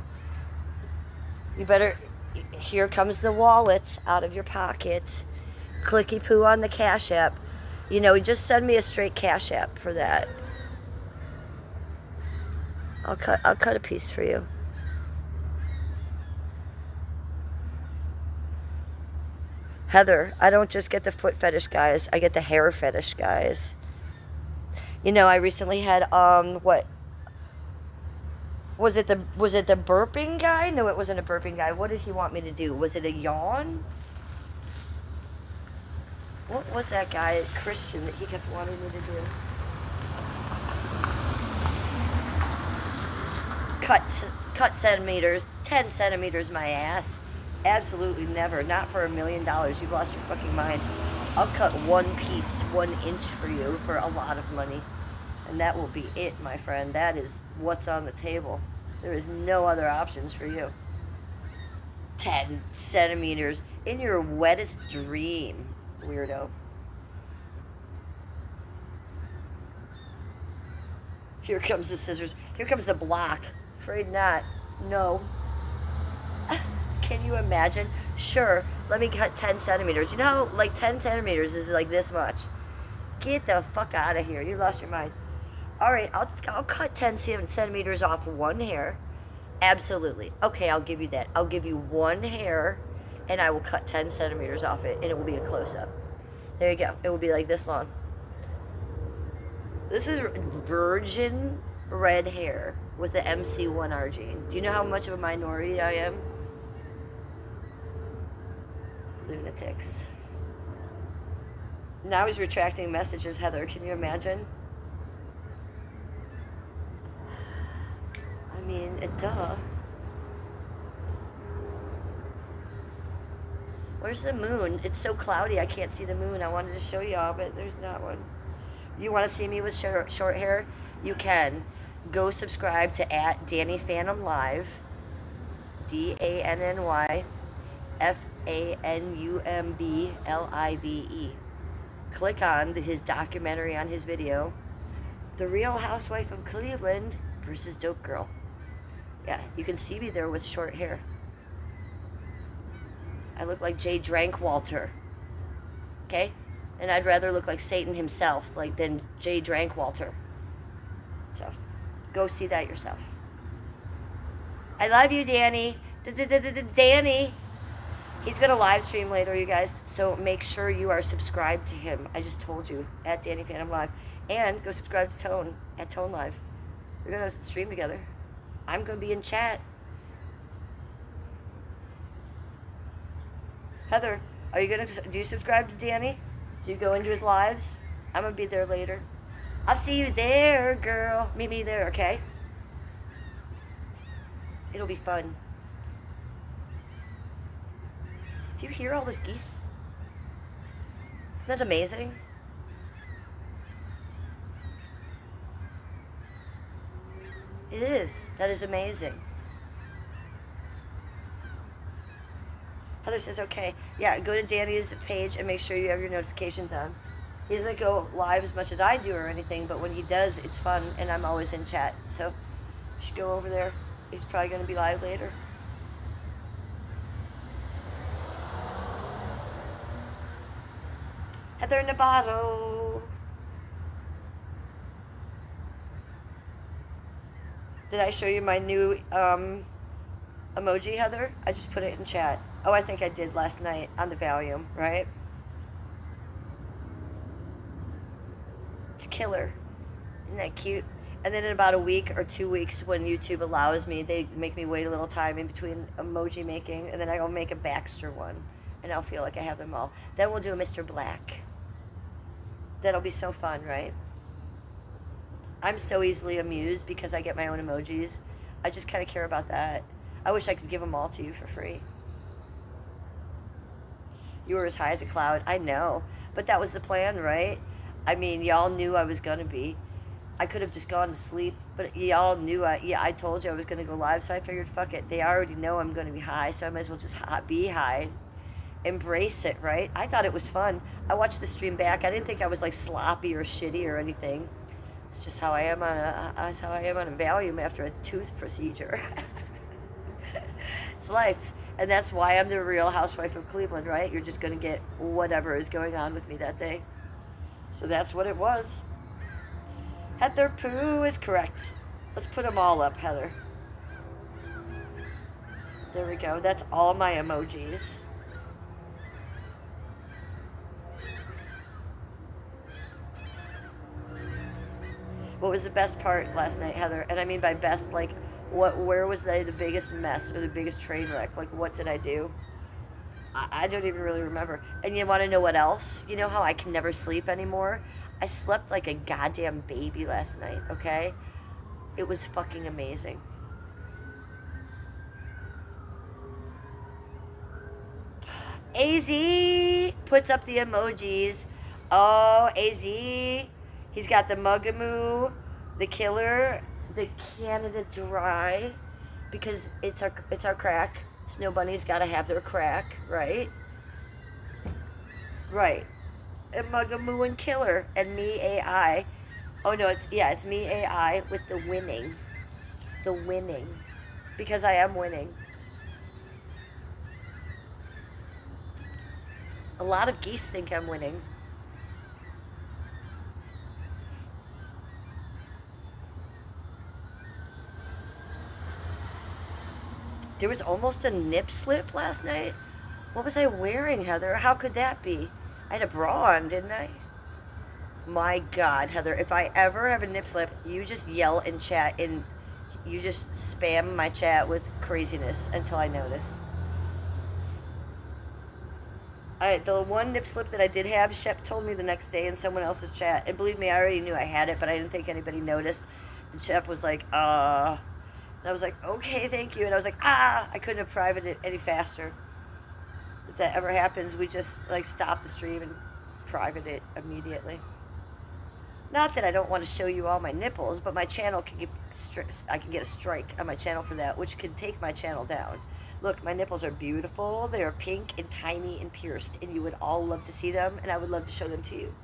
You better... Here comes the wallet out of your pocket. Clicky poo on the Cash App. You know, just send me a straight Cash App for that. I'll cut a piece for you. Heather, I don't just get the foot fetish guys, I get the hair fetish guys. You know, I recently had what was it the burping guy? No, it wasn't a burping guy. What did he want me to do? Was it a yawn? What was that guy, Christian, that he kept wanting me to do? Cut centimeters, 10 centimeters my ass. Absolutely never. Not for $1 million. You've lost your fucking mind. I'll cut 1 piece, 1 inch for you for a lot of money. And that will be it, my friend. That is what's on the table. There is no other options for you. 10 centimeters in your wettest dream, weirdo. Here comes the scissors. Here comes the block. Afraid not. No. Can you imagine? Sure, let me cut 10 centimeters. You know, like 10 centimeters is like this much. Get the fuck out of here. You lost your mind. All right, I'll cut 10 centimeters off 1 hair. Absolutely. Okay, I'll give you that. I'll give you 1 hair, and I will cut 10 centimeters off it, and it will be a close-up. There you go. It will be like this long. This is virgin red hair with the MC1R gene. Do you know how much of a minority I am? Lunatics. Now he's retracting messages, Heather. Can you imagine? I mean, duh. Where's the moon? It's so cloudy I can't see the moon. I wanted to show y'all, but there's not one. You want to see me with short hair? You can. Go subscribe to @DannyPhantomLive. DannyPhantomBlive. Click on his documentary on his video, The Real Housewife of Cleveland versus Dope Girl. Yeah, you can see me there with short hair. I look like Jay Drankwalter. Okay? And I'd rather look like Satan himself than Jay Drankwalter. So, go see that yourself. I love you, Danny. Danny. He's going to live stream later, you guys, so make sure you are subscribed to him. I just told you, @DannyPhantomLive. And go subscribe to Tone, @ToneLive. We're going to stream together. I'm going to be in chat. Heather, are you going to, do you subscribe to Danny? Do you go into his lives? I'm going to be there later. I'll see you there, girl. Meet me there, okay? It'll be fun. Do you hear all those geese? Isn't that amazing? It is. That is amazing. Heather says, okay. Yeah, go to Danny's page and make sure you have your notifications on. He doesn't go live as much as I do or anything, but when he does, it's fun, and I'm always in chat. So you should go over there. He's probably going to be live later. Heather Nabato. Did I show you my new emoji, Heather? I just put it in chat. Oh, I think I did last night on the volume, right? It's killer. Isn't that cute? And then in about a week or 2 weeks, when YouTube allows me, they make me wait a little time in between emoji making, and then I'll make a Baxter one, and I'll feel like I have them all. Then we'll do a Mr. Black. That'll be so fun, right? I'm so easily amused because I get my own emojis. I just kind of care about that. I wish I could give them all to you for free. You were as high as a cloud. I know. But that was the plan, right? I mean, y'all knew I was going to be. I could have just gone to sleep, but y'all knew I told you I was going to go live, so I figured, fuck it. They already know I'm going to be high, so I might as well just be high. Embrace it, right? I thought it was fun. I watched the stream back. I didn't think I was like sloppy or shitty or anything. It's just how I am on a Valium after a tooth procedure. It's life. And that's why I'm the Real Housewife of Cleveland, right? You're just going to get whatever is going on with me that day. So that's what it was. Heather Pooh is correct. Let's put them all up, Heather. There we go. That's all my emojis. What was the best part last night, Heather? And I mean by best, like, where was the biggest mess or the biggest train wreck? Like, what did I do? I don't even really remember. And you want to know what else? You know how I can never sleep anymore? I slept like a goddamn baby last night, okay? It was fucking amazing. AZ puts up the emojis. Oh, AZ. He's got the Mugamoo, the Killer, the Canada Dry, because it's our crack. Snow Bunny's got to have their crack, right? Right. And Mugamoo and Killer and me AI. Oh no, it's me AI with the winning. The winning. Because I am winning. A lot of geese think I'm winning. There was almost a nip slip last night. What was I wearing, Heather? How could that be? I had a bra on, didn't I? My God, Heather, if I ever have a nip slip, you just yell in chat and you just spam my chat with craziness until I notice. The one nip slip that I did have, Shep told me the next day in someone else's chat, and believe me, I already knew I had it, but I didn't think anybody noticed. And Shep was like, and I was like, okay, thank you. And I was like, I couldn't have privated it any faster. If that ever happens, we just like stop the stream and private it immediately. Not that I don't want to show you all my nipples, but my channel can get I can get a strike on my channel for that, which could take my channel down. Look, my nipples are beautiful. They are pink and tiny and pierced, and you would all love to see them, and I would love to show them to you.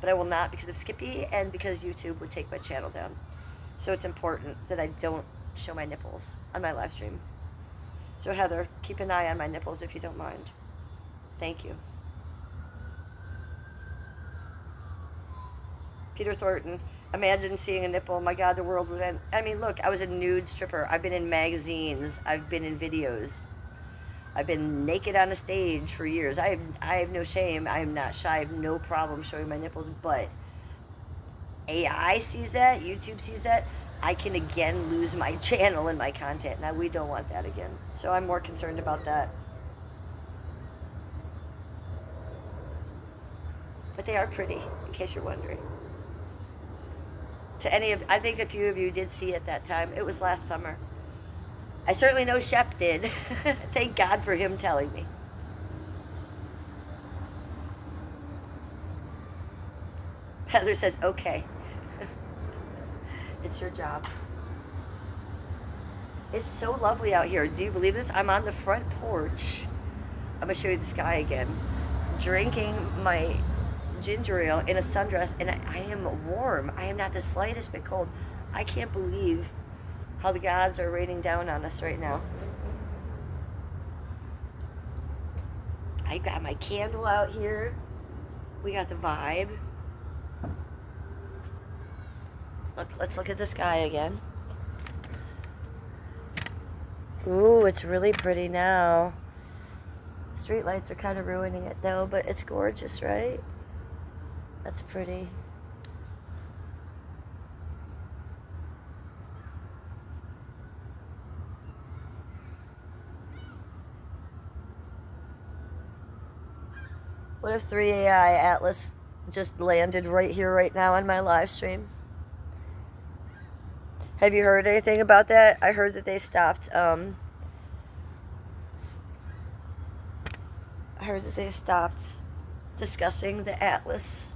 But I will not because of Skippy and because YouTube would take my channel down. So it's important that I don't show my nipples on my live stream. So Heather, keep an eye on my nipples if you don't mind. Thank you. Peter Thornton, imagine seeing a nipple. My God, the world would end. I mean, look, I was a nude stripper. I've been in magazines. I've been in videos. I've been naked on a stage for years. I have no shame. I am not shy. I have no problem showing my nipples. But AI sees that. YouTube sees that. I can again lose my channel and my content. Now, we don't want that again. So I'm more concerned about that. But they are pretty, in case you're wondering. To any of, I think a few of you did see it that time. It was last summer. I certainly know Shep did. Thank God for him telling me. Heather says, okay. It's your job. It's so lovely out here. Do you believe this? I'm on the front porch. I'm going to show you the sky again. Drinking my ginger ale in a sundress, and I am warm. I am not the slightest bit cold. I can't believe how the gods are raining down on us right now. I got my candle out here. We got the vibe. Let's look at the sky again. Ooh, it's really pretty now. Street lights are kind of ruining it though, but it's gorgeous, right? That's pretty. What if 3AI Atlas just landed right here, right now on my live stream? Have you heard anything about that? I heard that they stopped, discussing the Atlas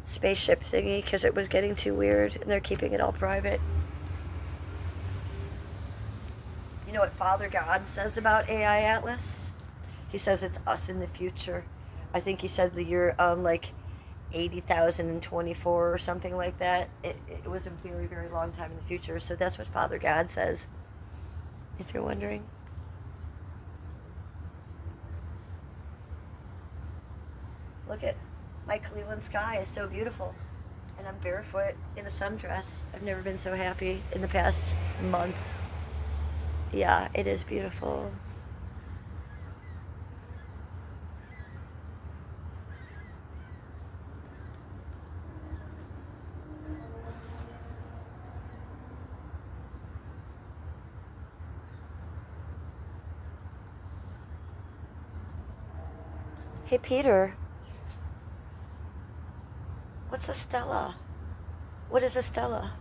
spaceship thingy because it was getting too weird, and they're keeping it all private. You know what Father God says about AI Atlas? He says it's us in the future. I think he said the year like 80,024 or something like that. It was a very, very long time in the future. So that's what Father God says, if you're wondering. Look at my Cleveland sky is so beautiful. And I'm barefoot in a sundress. I've never been so happy in the past month. Yeah, it is beautiful. Hey, Peter. What's a stella? What is a stella?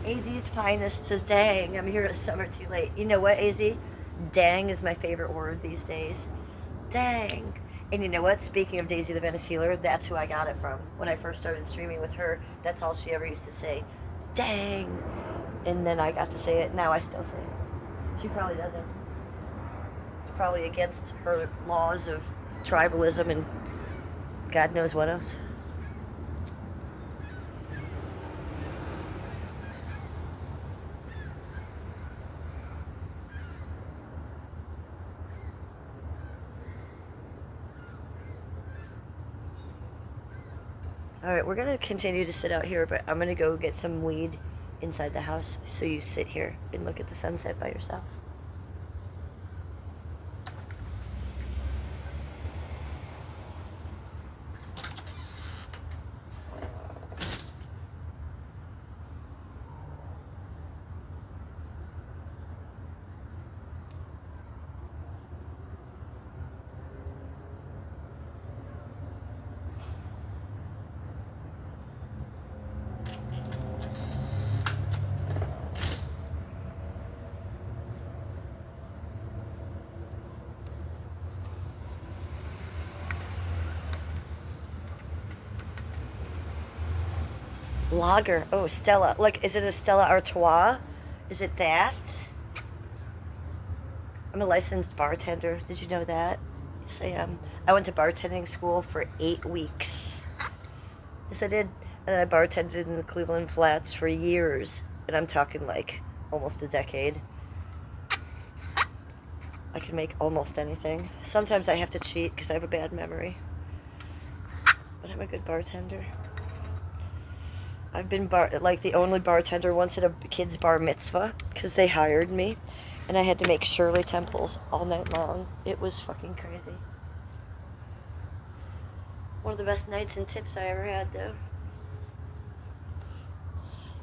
AZ's finest says, dang, I'm here at summer too late. You know what, AZ? Dang is my favorite word these days. Dang. And you know what? Speaking of Daisy the Venice Healer, that's who I got it from. When I first started streaming with her, that's all she ever used to say. Dang. And then I got to say it. Now I still say it. She probably doesn't. It's probably against her laws of tribalism and God knows what else. All right, we're going to continue to sit out here, but I'm going to go get some weed inside the house so you sit here and look at the sunset by yourself. Lager. Oh, Stella. Look, is it a Stella Artois? Is it that? I'm a licensed bartender. Did you know that? Yes, I am. I went to bartending school for 8 weeks. Yes, I did. And I bartended in the Cleveland Flats for years. And I'm talking like almost a decade. I can make almost anything. Sometimes I have to cheat because I have a bad memory. But I'm a good bartender. I've been like the only bartender once at a kid's bar mitzvah because they hired me, and I had to make Shirley Temples all night long. It was fucking crazy. One of the best nights and tips I ever had, though.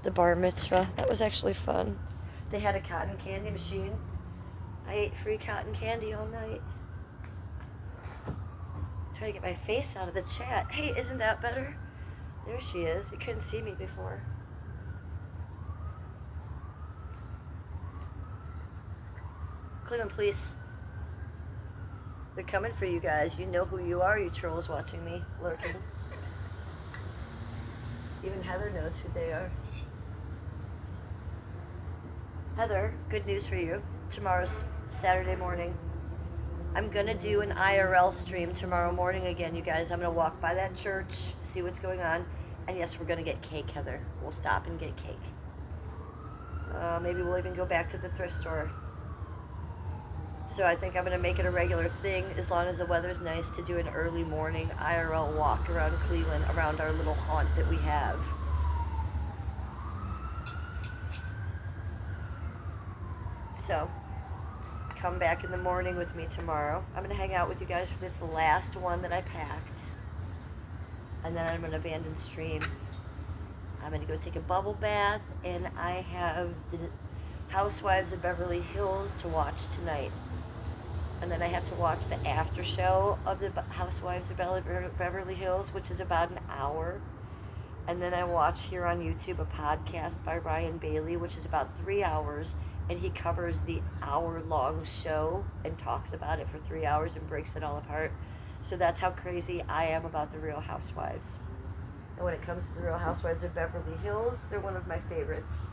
The bar mitzvah. That was actually fun. They had a cotton candy machine. I ate free cotton candy all night. Try to get my face out of the chat. Hey, isn't that better? There she is. You couldn't see me before. Cleveland Police. They're coming for you guys. You know who you are, you trolls watching me, lurking. Even Heather knows who they are. Heather, good news for you. Tomorrow's Saturday morning. I'm gonna do an IRL stream tomorrow morning again, you guys. I'm gonna walk by that church, see what's going on. And yes, we're gonna get cake, Heather. We'll stop and get cake. Maybe we'll even go back to the thrift store. So I think I'm gonna make it a regular thing, as long as the weather's nice, to do an early morning IRL walk around Cleveland, around our little haunt that we have. So, come back in the morning with me tomorrow. I'm going to hang out with you guys for this last one that I packed. And then I'm going to abandon stream. I'm going to go take a bubble bath, and I have the Housewives of Beverly Hills to watch tonight. And then I have to watch the after show of the Housewives of Beverly Hills, which is about an hour. And then I watch here on YouTube a podcast by Ryan Bailey, which is about 3 hours. And he covers the hour-long show and talks about it for 3 hours and breaks it all apart. So that's how crazy I am about the Real Housewives. And when it comes to the Real Housewives of Beverly Hills, they're one of my favorites.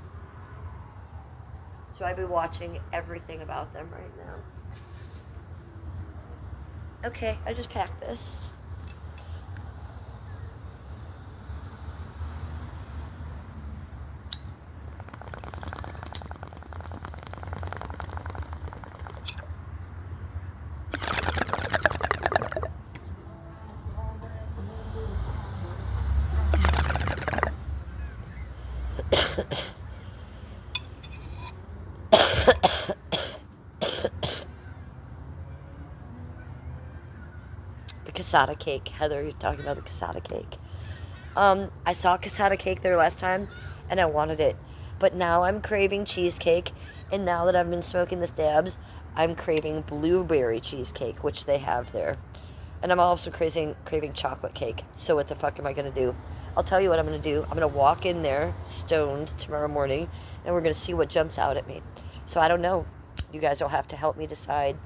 So I've been watching everything about them right now. Okay, I just packed this. Casada cake. Heather, you're talking about the casada cake. I saw casada cake there last time, and I wanted it. But now I'm craving cheesecake, and now that I've been smoking the stabs, I'm craving blueberry cheesecake, which they have there. And I'm also craving chocolate cake. So what the fuck am I going to do? I'll tell you what I'm going to do. I'm going to walk in there, stoned, tomorrow morning, and we're going to see what jumps out at me. So I don't know. You guys will have to help me decide.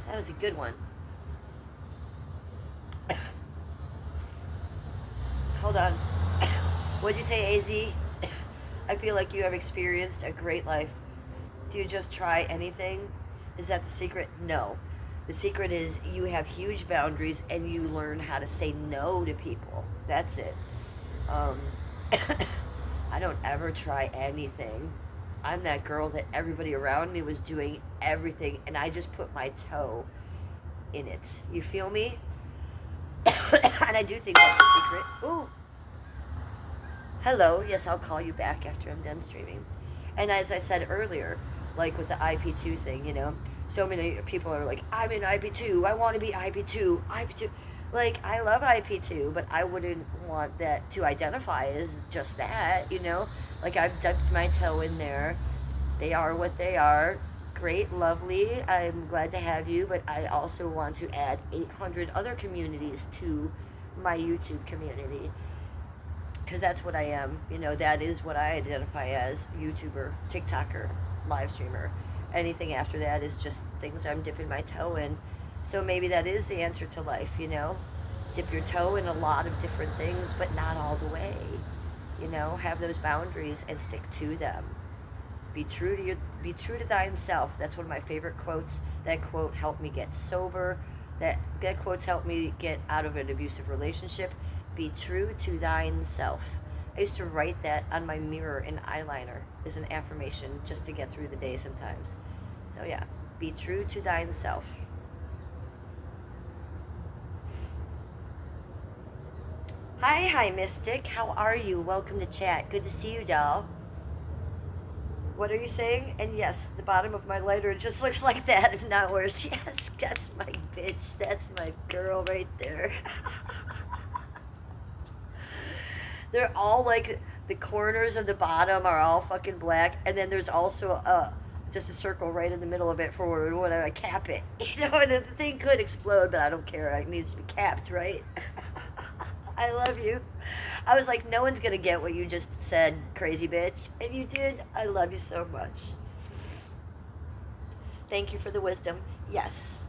That was a good one. Hold on. What'd you say, AZ? I feel like you have experienced a great life. Do you just try anything? Is that the secret? No. The secret is you have huge boundaries and you learn how to say no to people. That's it. I don't ever try anything. I'm that girl that everybody around me was doing everything, and I just put my toe in it. You feel me? And I do think that's a secret. Ooh. Hello. Yes, I'll call you back after I'm done streaming. And as I said earlier, like with the IP2 thing, you know, so many people are like, I'm in IP2. I want to be IP2. IP2. Like, I love IP2, but I wouldn't want that to identify as just that, you know? Like, I've dipped my toe in there. They are what they are. Great, lovely. I'm glad to have you, but I also want to add 800 other communities to my YouTube community. Because that's what I am. You know, that is what I identify as. YouTuber, TikToker, live streamer. Anything after that is just things I'm dipping my toe in. So maybe that is the answer to life, you know? Dip your toe in a lot of different things, but not all the way. You know, have those boundaries and stick to them. Be true to thine self. That's one of my favorite quotes. That quote helped me get sober. That quotes helped me get out of an abusive relationship. Be true to thine self. I used to write that on my mirror in eyeliner as an affirmation just to get through the day sometimes. So yeah, be true to thine self. Hi, Mystic. How are you? Welcome to chat. Good to see you, doll. What are you saying? And yes, the bottom of my lighter just looks like that, if not worse. Yes, that's my bitch. That's my girl right there. They're all like the corners of the bottom are all fucking black, and then there's also just a circle right in the middle of it for when I cap it. You know, and the thing could explode, but I don't care. It needs to be capped, right? I love you. I was like, no one's gonna get what you just said, crazy bitch. And you did. I love you so much. Thank you for the wisdom. Yes.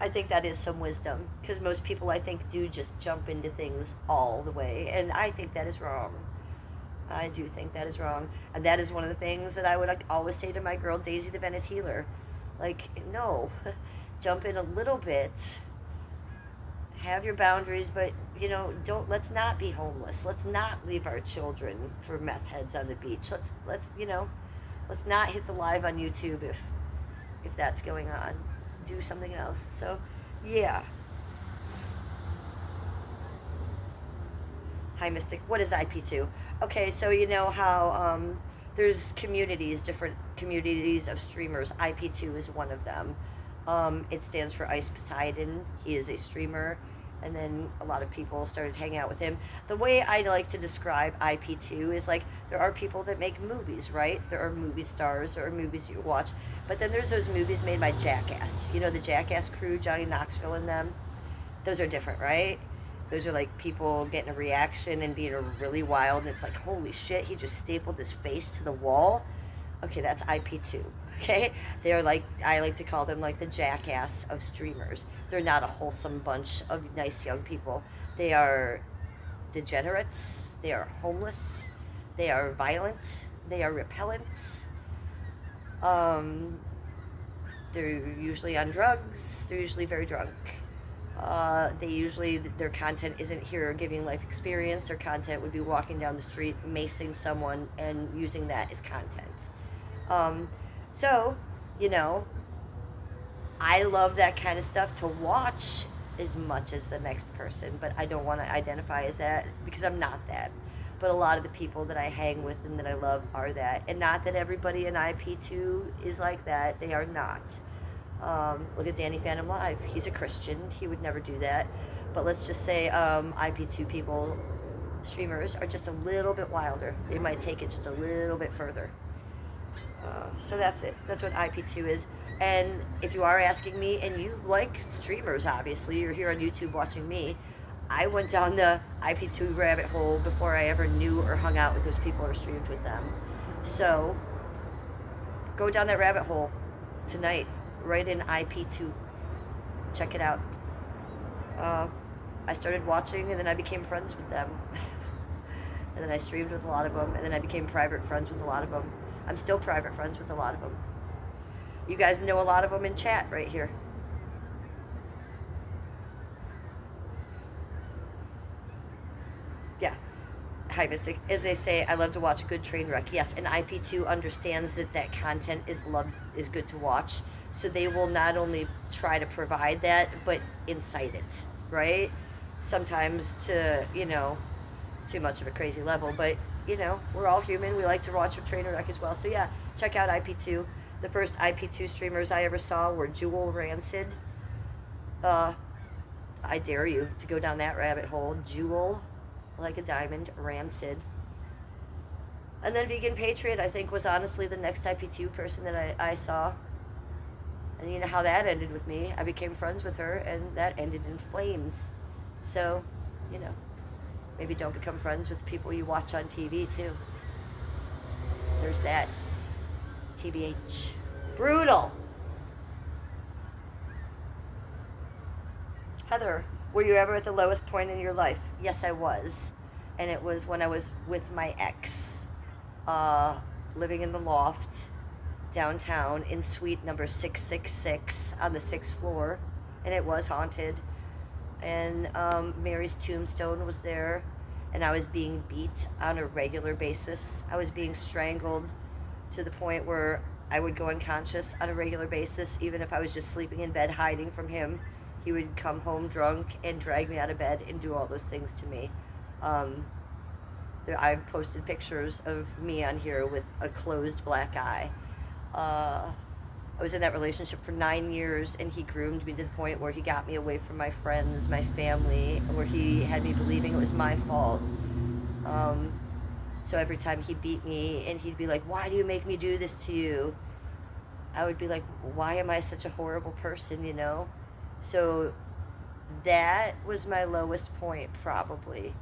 I think that is some wisdom. Because most people, I think, do just jump into things all the way. And I think that is wrong. I do think that is wrong. And that is one of the things that I would always say to my girl, Daisy the Venice Healer. Like, no. Jump in a little bit. Have your boundaries, but let's not be homeless. Let's not leave our children for meth heads on the beach. Let's not hit the live on YouTube if that's going on. Let's do something else. So yeah. Hi, Mystic. What is IP2? Okay, so you know how there's different communities of streamers. IP2 is one of them. It stands for Ice Poseidon. He is a streamer. And then a lot of people started hanging out with him. The way I like to describe IP2 is like there are people that make movies, right? There are movie stars, there are movies you watch. But then there's those movies made by Jackass. You know, the Jackass crew, Johnny Knoxville and them. Those are different, right? Those are like people getting a reaction and being really wild. And it's like, holy shit, he just stapled his face to the wall. Okay, that's IP2. Okay, they're like, I like to call them like the Jackass of streamers. They're not a wholesome bunch of nice young people. They are degenerates. They are homeless. They are violent. They are repellent. They're usually on drugs. They're usually very drunk. Their content isn't here giving life experience. Their content would be walking down the street, macing someone, and using that as content. So, I love that kind of stuff to watch as much as the next person, but I don't want to identify as that because I'm not that. But a lot of the people that I hang with and that I love are that. And not that everybody in IP2 is like that. They are not. Look at Danny Phantom Live. He's a Christian. He would never do that. But let's just say IP2 people, streamers, are just a little bit wilder. They might take it just a little bit further. So that's it. That's what IP2 is. And if you are asking me, and you like streamers, obviously, you're here on YouTube watching me, I went down the IP2 rabbit hole before I ever knew or hung out with those people or streamed with them. So go down that rabbit hole tonight. Write in IP2. Check it out. I started watching, and then I became friends with them. And then I streamed with a lot of them, and then I became private friends with a lot of them. I'm still private friends with a lot of them. You guys know a lot of them in chat right here. Yeah. Hi, Mystic. As they say, I love to watch a good train wreck. Yes, and IP2 understands that content is good to watch. So they will not only try to provide that, but incite it, right? Sometimes to, too much of a crazy level, but we're all human. We like to watch a train wreck as well. So yeah, check out IP2. The first IP2 streamers I ever saw were Jewel Rancid. I dare you to go down that rabbit hole. Jewel, like a diamond, Rancid. And then Vegan Patriot, I think, was honestly the next IP2 person that I saw. And you know how that ended with me. I became friends with her, and that ended in flames. So, maybe don't become friends with the people you watch on TV, too. There's that. TBH. Brutal. Heather, were you ever at the lowest point in your life? Yes, I was. And it was when I was with my ex, living in the loft downtown in suite number 666 on the 6th floor. And it was haunted. And Mary's tombstone was there. and I was being beat on a regular basis. I was being strangled to the point where I would go unconscious on a regular basis, even if I was just sleeping in bed hiding from him. He would come home drunk and drag me out of bed and do all those things to me. I've posted pictures of me on here with a closed black eye. I was in that relationship for 9 years, and he groomed me to the point where he got me away from my friends, my family, where he had me believing it was my fault. So every time he beat me and he'd be like, "Why do you make me do this to you?" I would be like, "Why am I such a horrible person, you know?" So that was my lowest point, probably.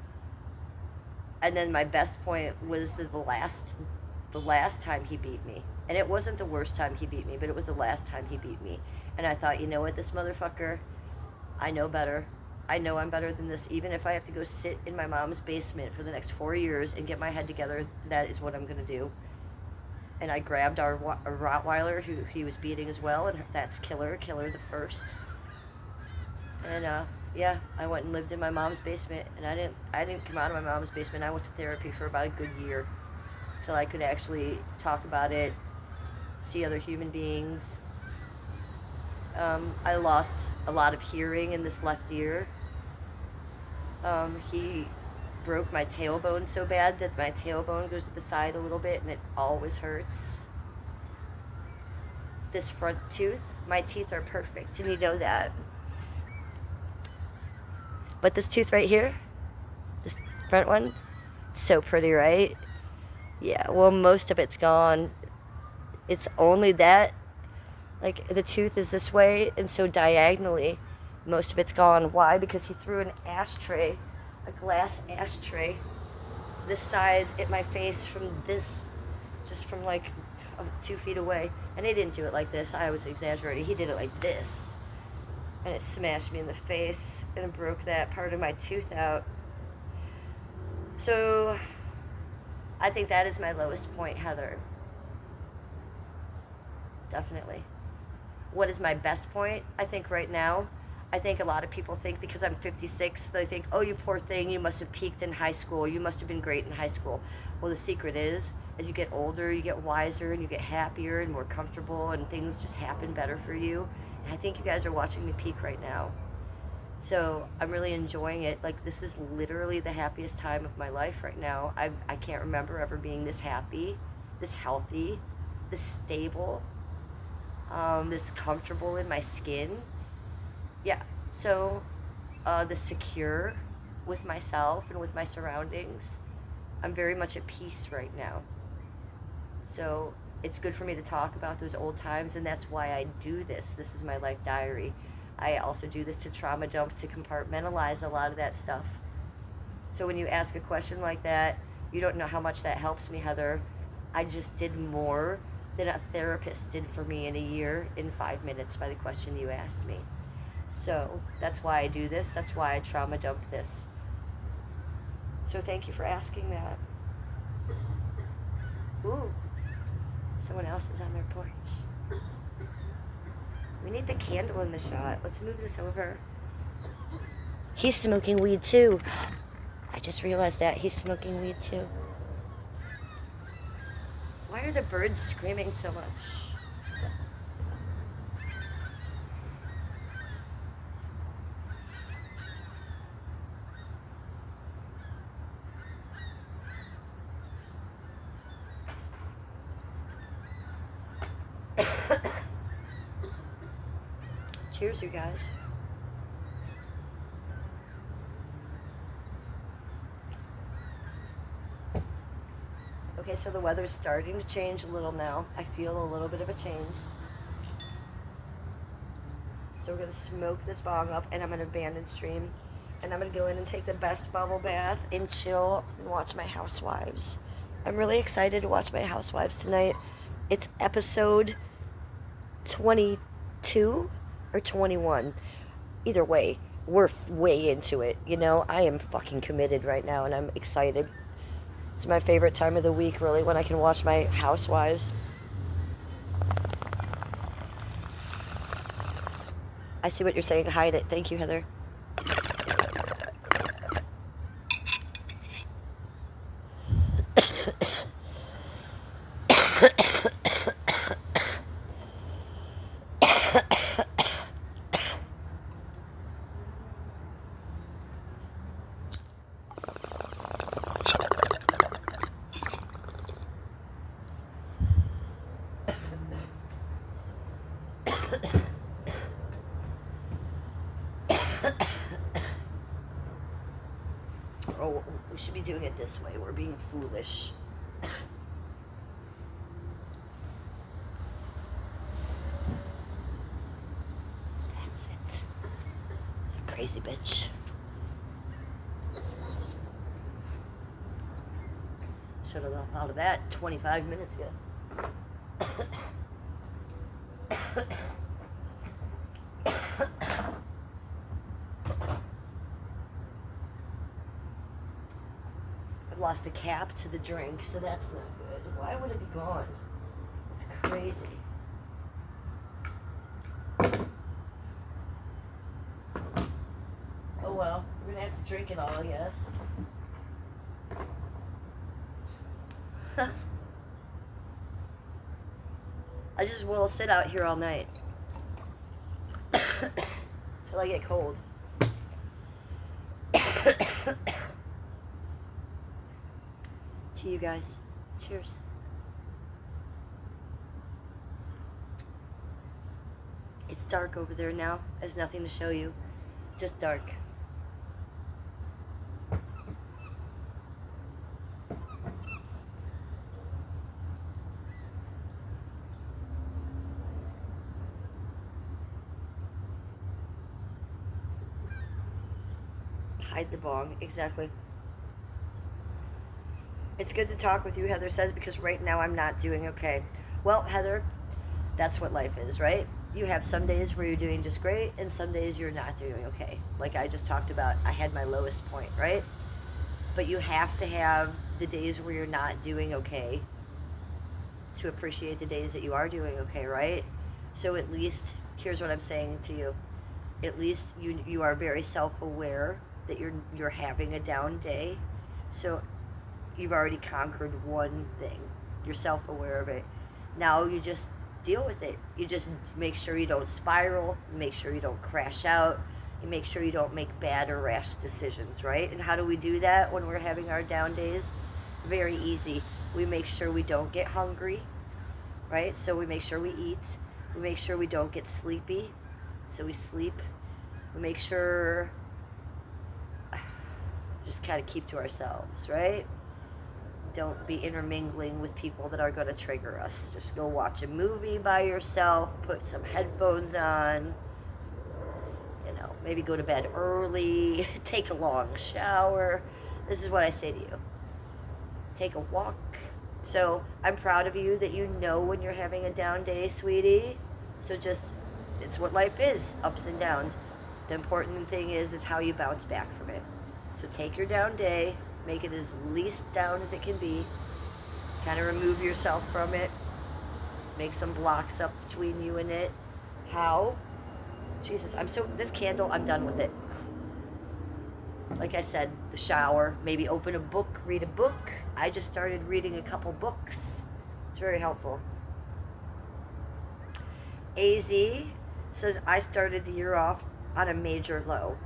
And then my best point was the last time he beat me. And it wasn't the worst time he beat me, but it was the last time he beat me. And I thought, you know what, this motherfucker, I know better. I know I'm better than this. Even if I have to go sit in my mom's basement for the next 4 years and get my head together, that is what I'm going to do. And I grabbed our Rottweiler, who he was beating as well, and that's Killer the first. And yeah, I went and lived in my mom's basement, and I didn't come out of my mom's basement. I went to therapy for about a good year till I could actually talk about it, see other human beings. I lost a lot of hearing in this left ear. He broke my tailbone so bad that my tailbone goes to the side a little bit and it always hurts. This front tooth, my teeth are perfect, and you know that. But this tooth right here, this front one, it's so pretty, right? Yeah, well, most of it's gone. It's only that, like, the tooth is this way, and so diagonally, most of it's gone. Why? Because he threw an ashtray, a glass ashtray, this size at my face from this, just from like 2 feet away. And he didn't do it like this. I was exaggerating. He did it like this. And it smashed me in the face, and it broke that part of my tooth out. So I think that is my lowest point, Heather. Definitely. What is my best point? I think right now, I think a lot of people think because I'm 56, they think, "Oh, you poor thing, you must have peaked in high school. You must have been great in high school." Well, the secret is, as you get older, you get wiser, and you get happier and more comfortable, and things just happen better for you. And I think you guys are watching me peak right now. So I'm really enjoying it. Like, this is literally the happiest time of my life right now. I can't remember ever being this happy, this healthy, this stable, this comfortable in my skin. Yeah, so this secure with myself and with my surroundings. I'm very much at peace right now. So it's good for me to talk about those old times, and that's why I do this. This is my life diary. I also do this to trauma dump, to compartmentalize a lot of that stuff. So when you ask a question like that, you don't know how much that helps me, Heather. I just did more than a therapist did for me in a year in 5 minutes by the question you asked me. So that's why I do this. That's why I trauma dump this. So thank you for asking that. Ooh, someone else is on their porch. We need the candle in the shot. Let's move this over. He's smoking weed too. I just realized that. He's smoking weed too. Why are the birds screaming so much? Cheers, you guys. Okay, so the weather's starting to change a little now. I feel a little bit of a change. So we're going to smoke this bong up, and I'm going to abandon stream. And I'm going to go in and take the best bubble bath and chill and watch my Housewives. I'm really excited to watch my Housewives tonight. It's episode 22 or 21. Either way, we're way into it. You know, I am fucking committed right now, and I'm excited. It's my favorite time of the week, really, when I can watch my Housewives. I see what you're saying. Hide it. Thank you, Heather. Oh, we should be doing it this way. We're being foolish. That's it. Crazy bitch. Should have thought of that 25 minutes ago. I've lost the cap to the drink, so that's not good. Why would it be gone? It's crazy. Oh well, we're gonna have to drink it all, I guess. I just will sit out here all night till I get cold. To you guys. Cheers. It's dark over there now. There's nothing to show you. Just dark. Hide the bong. Exactly. It's good to talk with you, Heather says, because right now I'm not doing okay. Well, Heather, that's what life is, right? You have some days where you're doing just great, and some days you're not doing okay. Like I just talked about, I had my lowest point, right? But you have to have the days where you're not doing okay to appreciate the days that you are doing okay, right? So at least, here's what I'm saying to you. At least you are very self-aware that you're having a down day. So you've already conquered one thing. You're self-aware of it. Now you just deal with it. You just make sure you don't spiral. You make sure you don't crash out. You make sure you don't make bad or rash decisions, right? And how do we do that when we're having our down days? Very easy. We make sure we don't get hungry, right? So we make sure we eat. We make sure we don't get sleepy, so we sleep. We make sure just kind of keep to ourselves, right? Don't be intermingling with people that are going to trigger us. Just go watch a movie by yourself, put some headphones on, you know, maybe go to bed early, take a long shower. This is what I say to you. Take a walk. So I'm proud of you that you know when you're having a down day, sweetie. So just, it's what life is, ups and downs. The important thing is how you bounce back from it. So take your down day, make it as least down as it can be, kind of remove yourself from it, make some blocks up between you and it. How? Jesus, this candle, I'm done with it. Like I said, the shower, maybe open a book, read a book. I just started reading a couple books. It's very helpful. AZ says, I started the year off on a major low.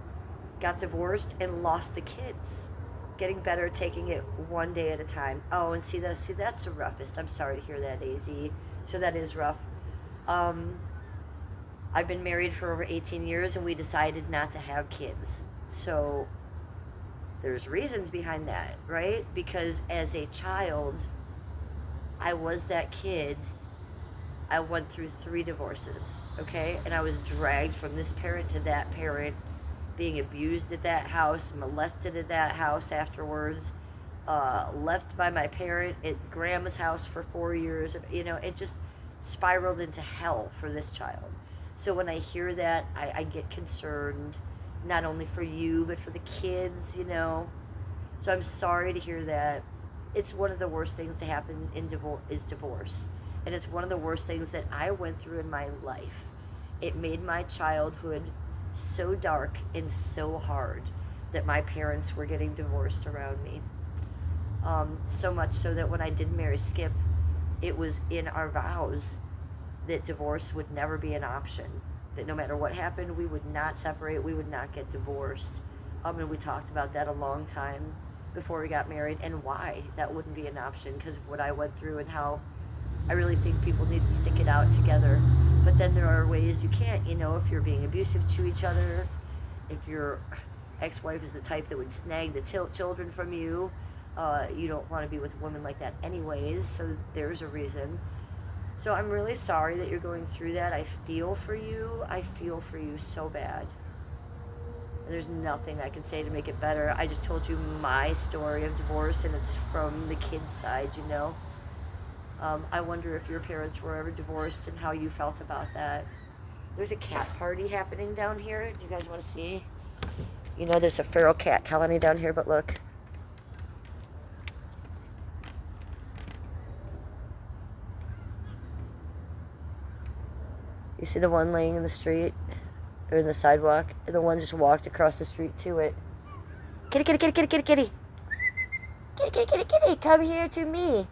Got divorced and lost the kids. Getting better, taking it one day at a time. Oh, and see that's the roughest. I'm sorry to hear that, AZ. So that is rough. I've been married for over 18 years and we decided not to have kids. So there's reasons behind that, right? Because as a child, I was that kid. I went through 3 divorces, okay? And I was dragged from this parent to that parent, being abused at that house, molested at that house afterwards, left by my parent at grandma's house for 4 years. You know, it just spiraled into hell for this child. So when I hear that, I get concerned, not only for you, but for the kids, you know. So I'm sorry to hear that. It's one of the worst things to happen in divorce. And it's one of the worst things that I went through in my life. It made my childhood so dark and so hard that my parents were getting divorced around me. So much so that when I did marry Skip, it was in our vows that divorce would never be an option. That no matter what happened, we would not separate, we would not get divorced. And we talked about that a long time before we got married, and why that wouldn't be an option because of what I went through and how I really think people need to stick it out together. But then there are ways you can't, if you're being abusive to each other, if your ex-wife is the type that would snag the children from you, you don't want to be with a woman like that anyways, so there's a reason. So I'm really sorry that you're going through that. I feel for you. I feel for you so bad. There's nothing I can say to make it better. I just told you my story of divorce, and it's from the kid's side, I wonder if your parents were ever divorced and how you felt about that. There's a cat party happening down here. Do you guys want to see? There's a feral cat colony down here, but look. You see the one laying in the street? Or in the sidewalk? And the one just walked across the street to it. Kitty, kitty, kitty, kitty, kitty, kitty. Kitty, kitty, kitty, kitty. Come here to me.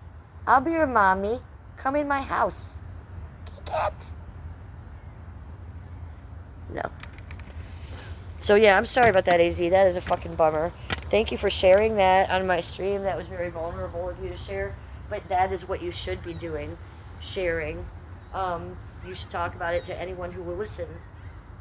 I'll be your mommy. Come in my house. Kitty cat. No. So yeah, I'm sorry about that, AZ. That is a fucking bummer. Thank you for sharing that on my stream. That was very vulnerable of you to share. But that is what you should be doing. Sharing. You should talk about it to anyone who will listen.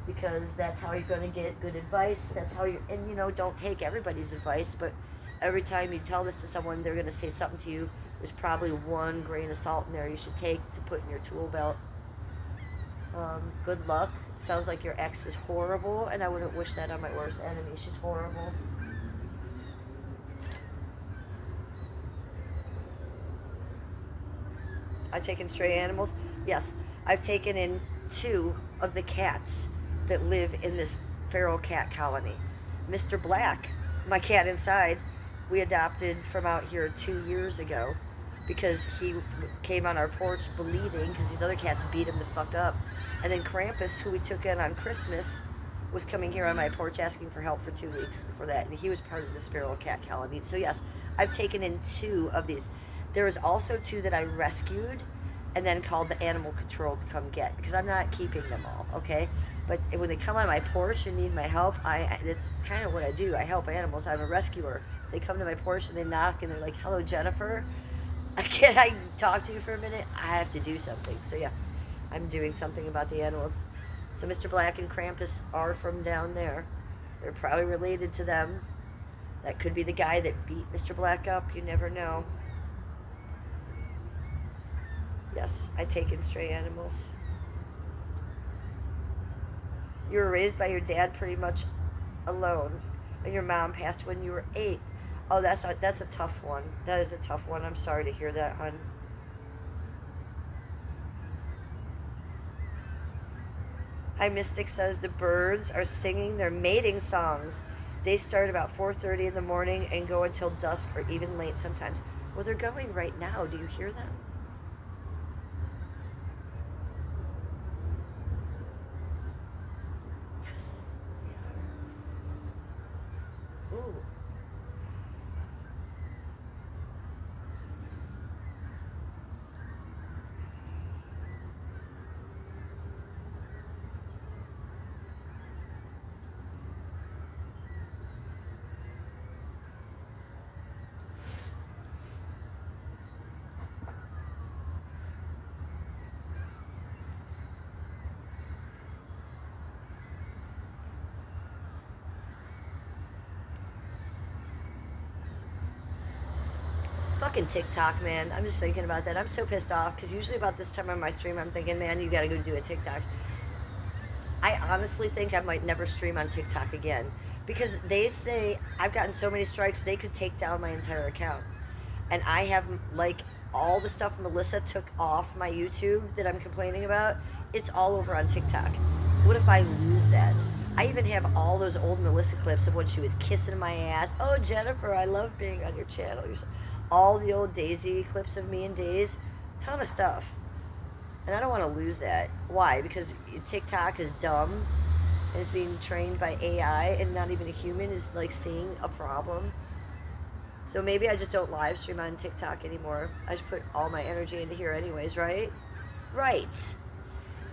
Because that's how you're going to get good advice. That's how you, and don't take everybody's advice, but every time you tell this to someone, they're going to say something to you. There's probably 1 grain of salt in there you should take to put in your tool belt. Good luck. Sounds like your ex is horrible, and I wouldn't wish that on my worst enemy. She's horrible. I've taken stray animals. Yes, I've taken in 2 of the cats that live in this feral cat colony. Mr. Black, my cat inside, we adopted from out here 2 years ago because he came on our porch bleeding because these other cats beat him the fuck up. And then Krampus, who we took in on Christmas, was coming here on my porch asking for help for 2 weeks before that, and he was part of this feral cat colony. So yes, I've taken in 2 of these. There was also 2 that I rescued and then called the animal control to come get, because I'm not keeping them all, okay? But when they come on my porch and need my help, that's kind of what I do. I help animals. I'm a rescuer. They come to my porch and they knock and they're like, "Hello, Jennifer. Can I talk to you for a minute? I have to do something." So yeah, I'm doing something about the animals. So Mr. Black and Krampus are from down there. They're probably related to them. That could be the guy that beat Mr. Black up. You never know. Yes, I take in stray animals. You were raised by your dad pretty much alone, and your mom passed when you were 8. Oh, that's a tough one. That is a tough one. I'm sorry to hear that, hon. Hi, Mystic says the birds are singing their mating songs. They start about 4:30 in the morning and go until dusk or even late sometimes. Well, they're going right now. Do you hear them? Yes, they are. Ooh. Fucking TikTok, man. I'm just thinking about that. I'm so pissed off because usually about this time on my stream, I'm thinking, man, you gotta go do a TikTok. I honestly think I might never stream on TikTok again because they say I've gotten so many strikes they could take down my entire account. And I have, like, all the stuff Melissa took off my YouTube that I'm complaining about, it's all over on TikTok. What if I lose that? I even have all those old Melissa clips of when she was kissing my ass. "Oh, Jennifer, I love being on your channel." All the old Daisy clips of me and Days. Ton of stuff. And I don't want to lose that. Why? Because TikTok is dumb and is being trained by AI and not even a human is, like, seeing a problem. So maybe I just don't live stream on TikTok anymore. I just put all my energy into here anyways, right? Right.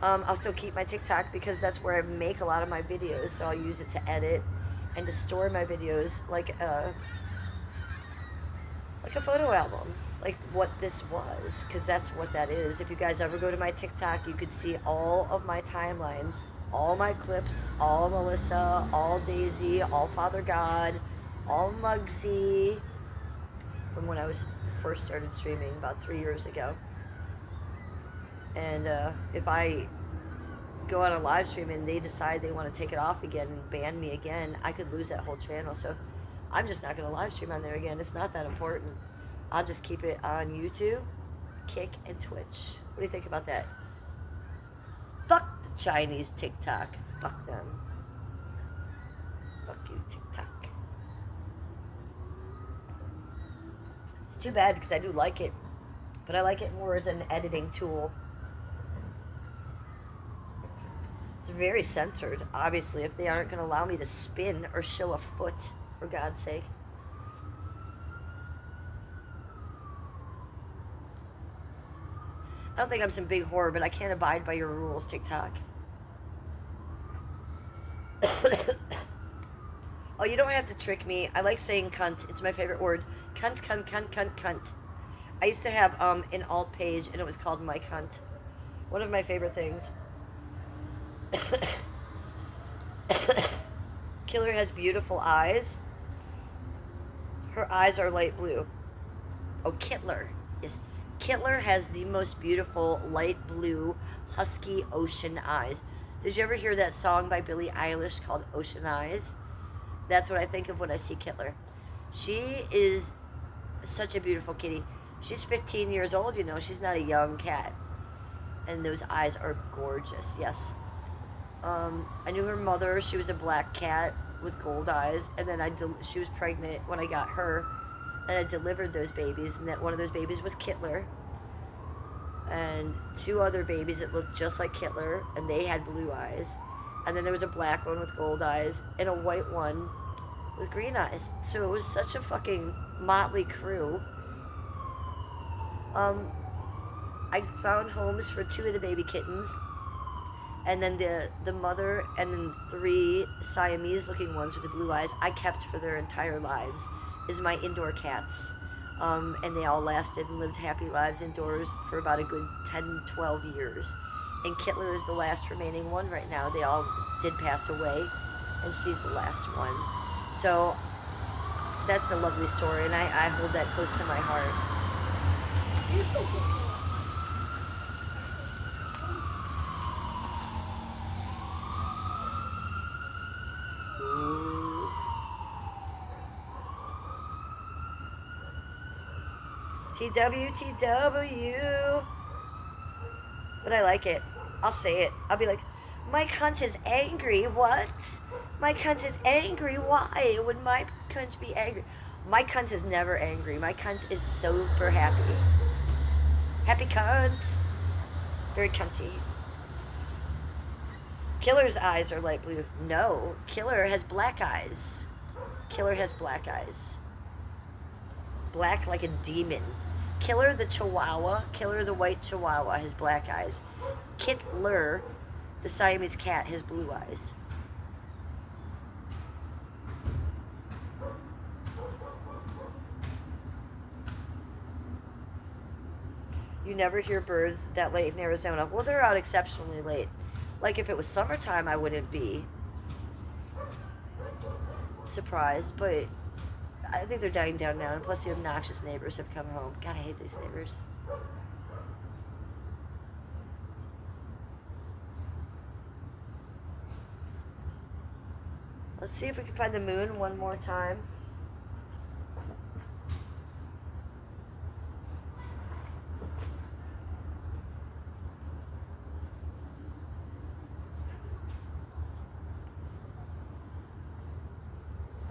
I'll still keep my TikTok because that's where I make a lot of my videos. So I'll use it to edit and to store my videos like a photo album, like what this was, because that's what that is. If you guys ever go to my TikTok, you could see all of my timeline, all my clips, all Melissa, all Daisy, all Father God, all Muggsy, from when I was first started streaming about 3 years ago. And if I go on a live stream and they decide they want to take it off again and ban me again, I could lose that whole channel. So I'm just not going to live stream on there again. It's not that important. I'll just keep it on YouTube, Kick, and Twitch. What do you think about that? Fuck the Chinese TikTok. Fuck them. Fuck you, TikTok. It's too bad because I do like it, but I like it more as an editing tool. It's very censored, obviously, if they aren't going to allow me to spin or show a foot, for God's sake. I don't think I'm some big whore, but I can't abide by your rules, TikTok. Oh, you don't have to trick me. I like saying cunt. It's my favorite word. Cunt, cunt, cunt, cunt, cunt. I used to have an alt page, and it was called My Cunt. One of my favorite things. Killer has beautiful eyes. Her eyes are light blue. Oh, Kittler. Yes. Kittler has the most beautiful light blue husky ocean eyes. Did you ever hear that song by Billie Eilish called Ocean Eyes? That's what I think of when I see Kittler. She is such a beautiful kitty. She's 15 years old, you know. She's not a young cat. And those eyes are gorgeous, yes. I knew her mother. She was a black cat with gold eyes. And then she was pregnant when I got her. And I delivered those babies. And that one of those babies was Kittler. And 2 other babies that looked just like Kittler. And they had blue eyes. And then there was a black one with gold eyes. And a white one with green eyes. So it was such a fucking motley crew. I found homes for 2 of the baby kittens. And then the mother and then 3 Siamese looking ones with the blue eyes I kept for their entire lives is my indoor cats. And they all lasted and lived happy lives indoors for about a good 10, 12 years. And Kittler is the last remaining one right now. They all did pass away, and she's the last one. So that's a lovely story, and I hold that close to my heart. TW. But I like it. I'll say it. I'll be like, my cunt is angry. What? My cunt is angry. Why would my cunt be angry? My cunt is never angry. My cunt is super happy. Happy cunt. Very cunty. Killer's eyes are light blue. No. Killer has black eyes. Killer has black eyes. Black like a demon. Killer the Chihuahua, Killer the white Chihuahua has black eyes. Kittler, the Siamese cat, has blue eyes. You never hear birds that late in Arizona. Well, they're out exceptionally late. Like if it was summertime, I wouldn't be surprised, but I think they're dying down now, and plus the obnoxious neighbors have come home. God, I hate these neighbors. Let's see if we can find the moon one more time.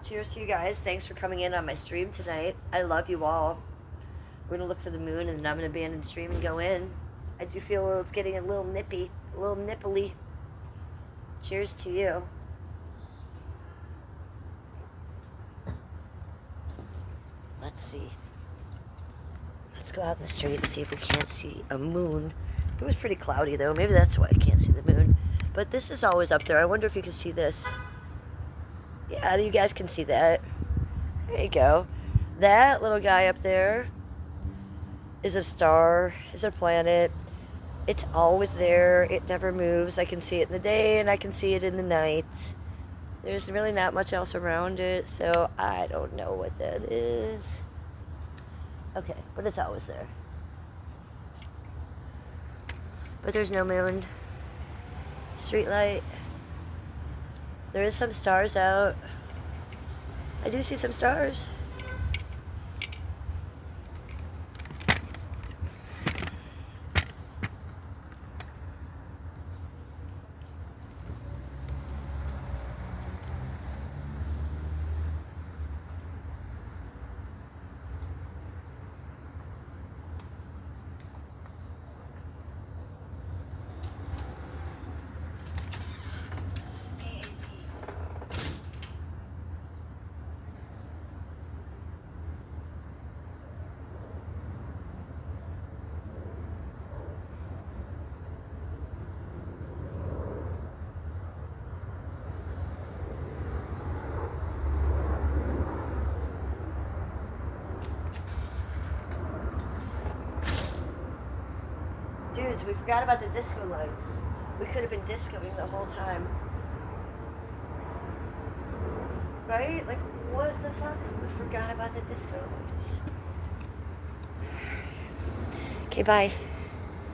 Cheers to you guys. Thanks for coming in on my stream tonight. I love you all. We're going to look for the moon, and then I'm going to abandon the stream and go in. I do feel it's getting a little nippy, a little nipply. Cheers to you. Let's see. Let's go out in the street and see if we can't see a moon. It was pretty cloudy though. Maybe that's why I can't see the moon. But this is always up there. I wonder if you can see this. Yeah, you guys can see that. There you go. That little guy up there is a star, is a planet. It's always there. It never moves. I can see it in the day and I can see it in the night. There's really not much else around it, so I don't know what that is. Okay, but it's always there. But there's no moon. Street light. There is some stars out. I do see some stars. Dudes, we forgot about the disco lights. We could have been discoing the whole time. Right? Like, what the fuck? We forgot about the disco lights. Okay, bye.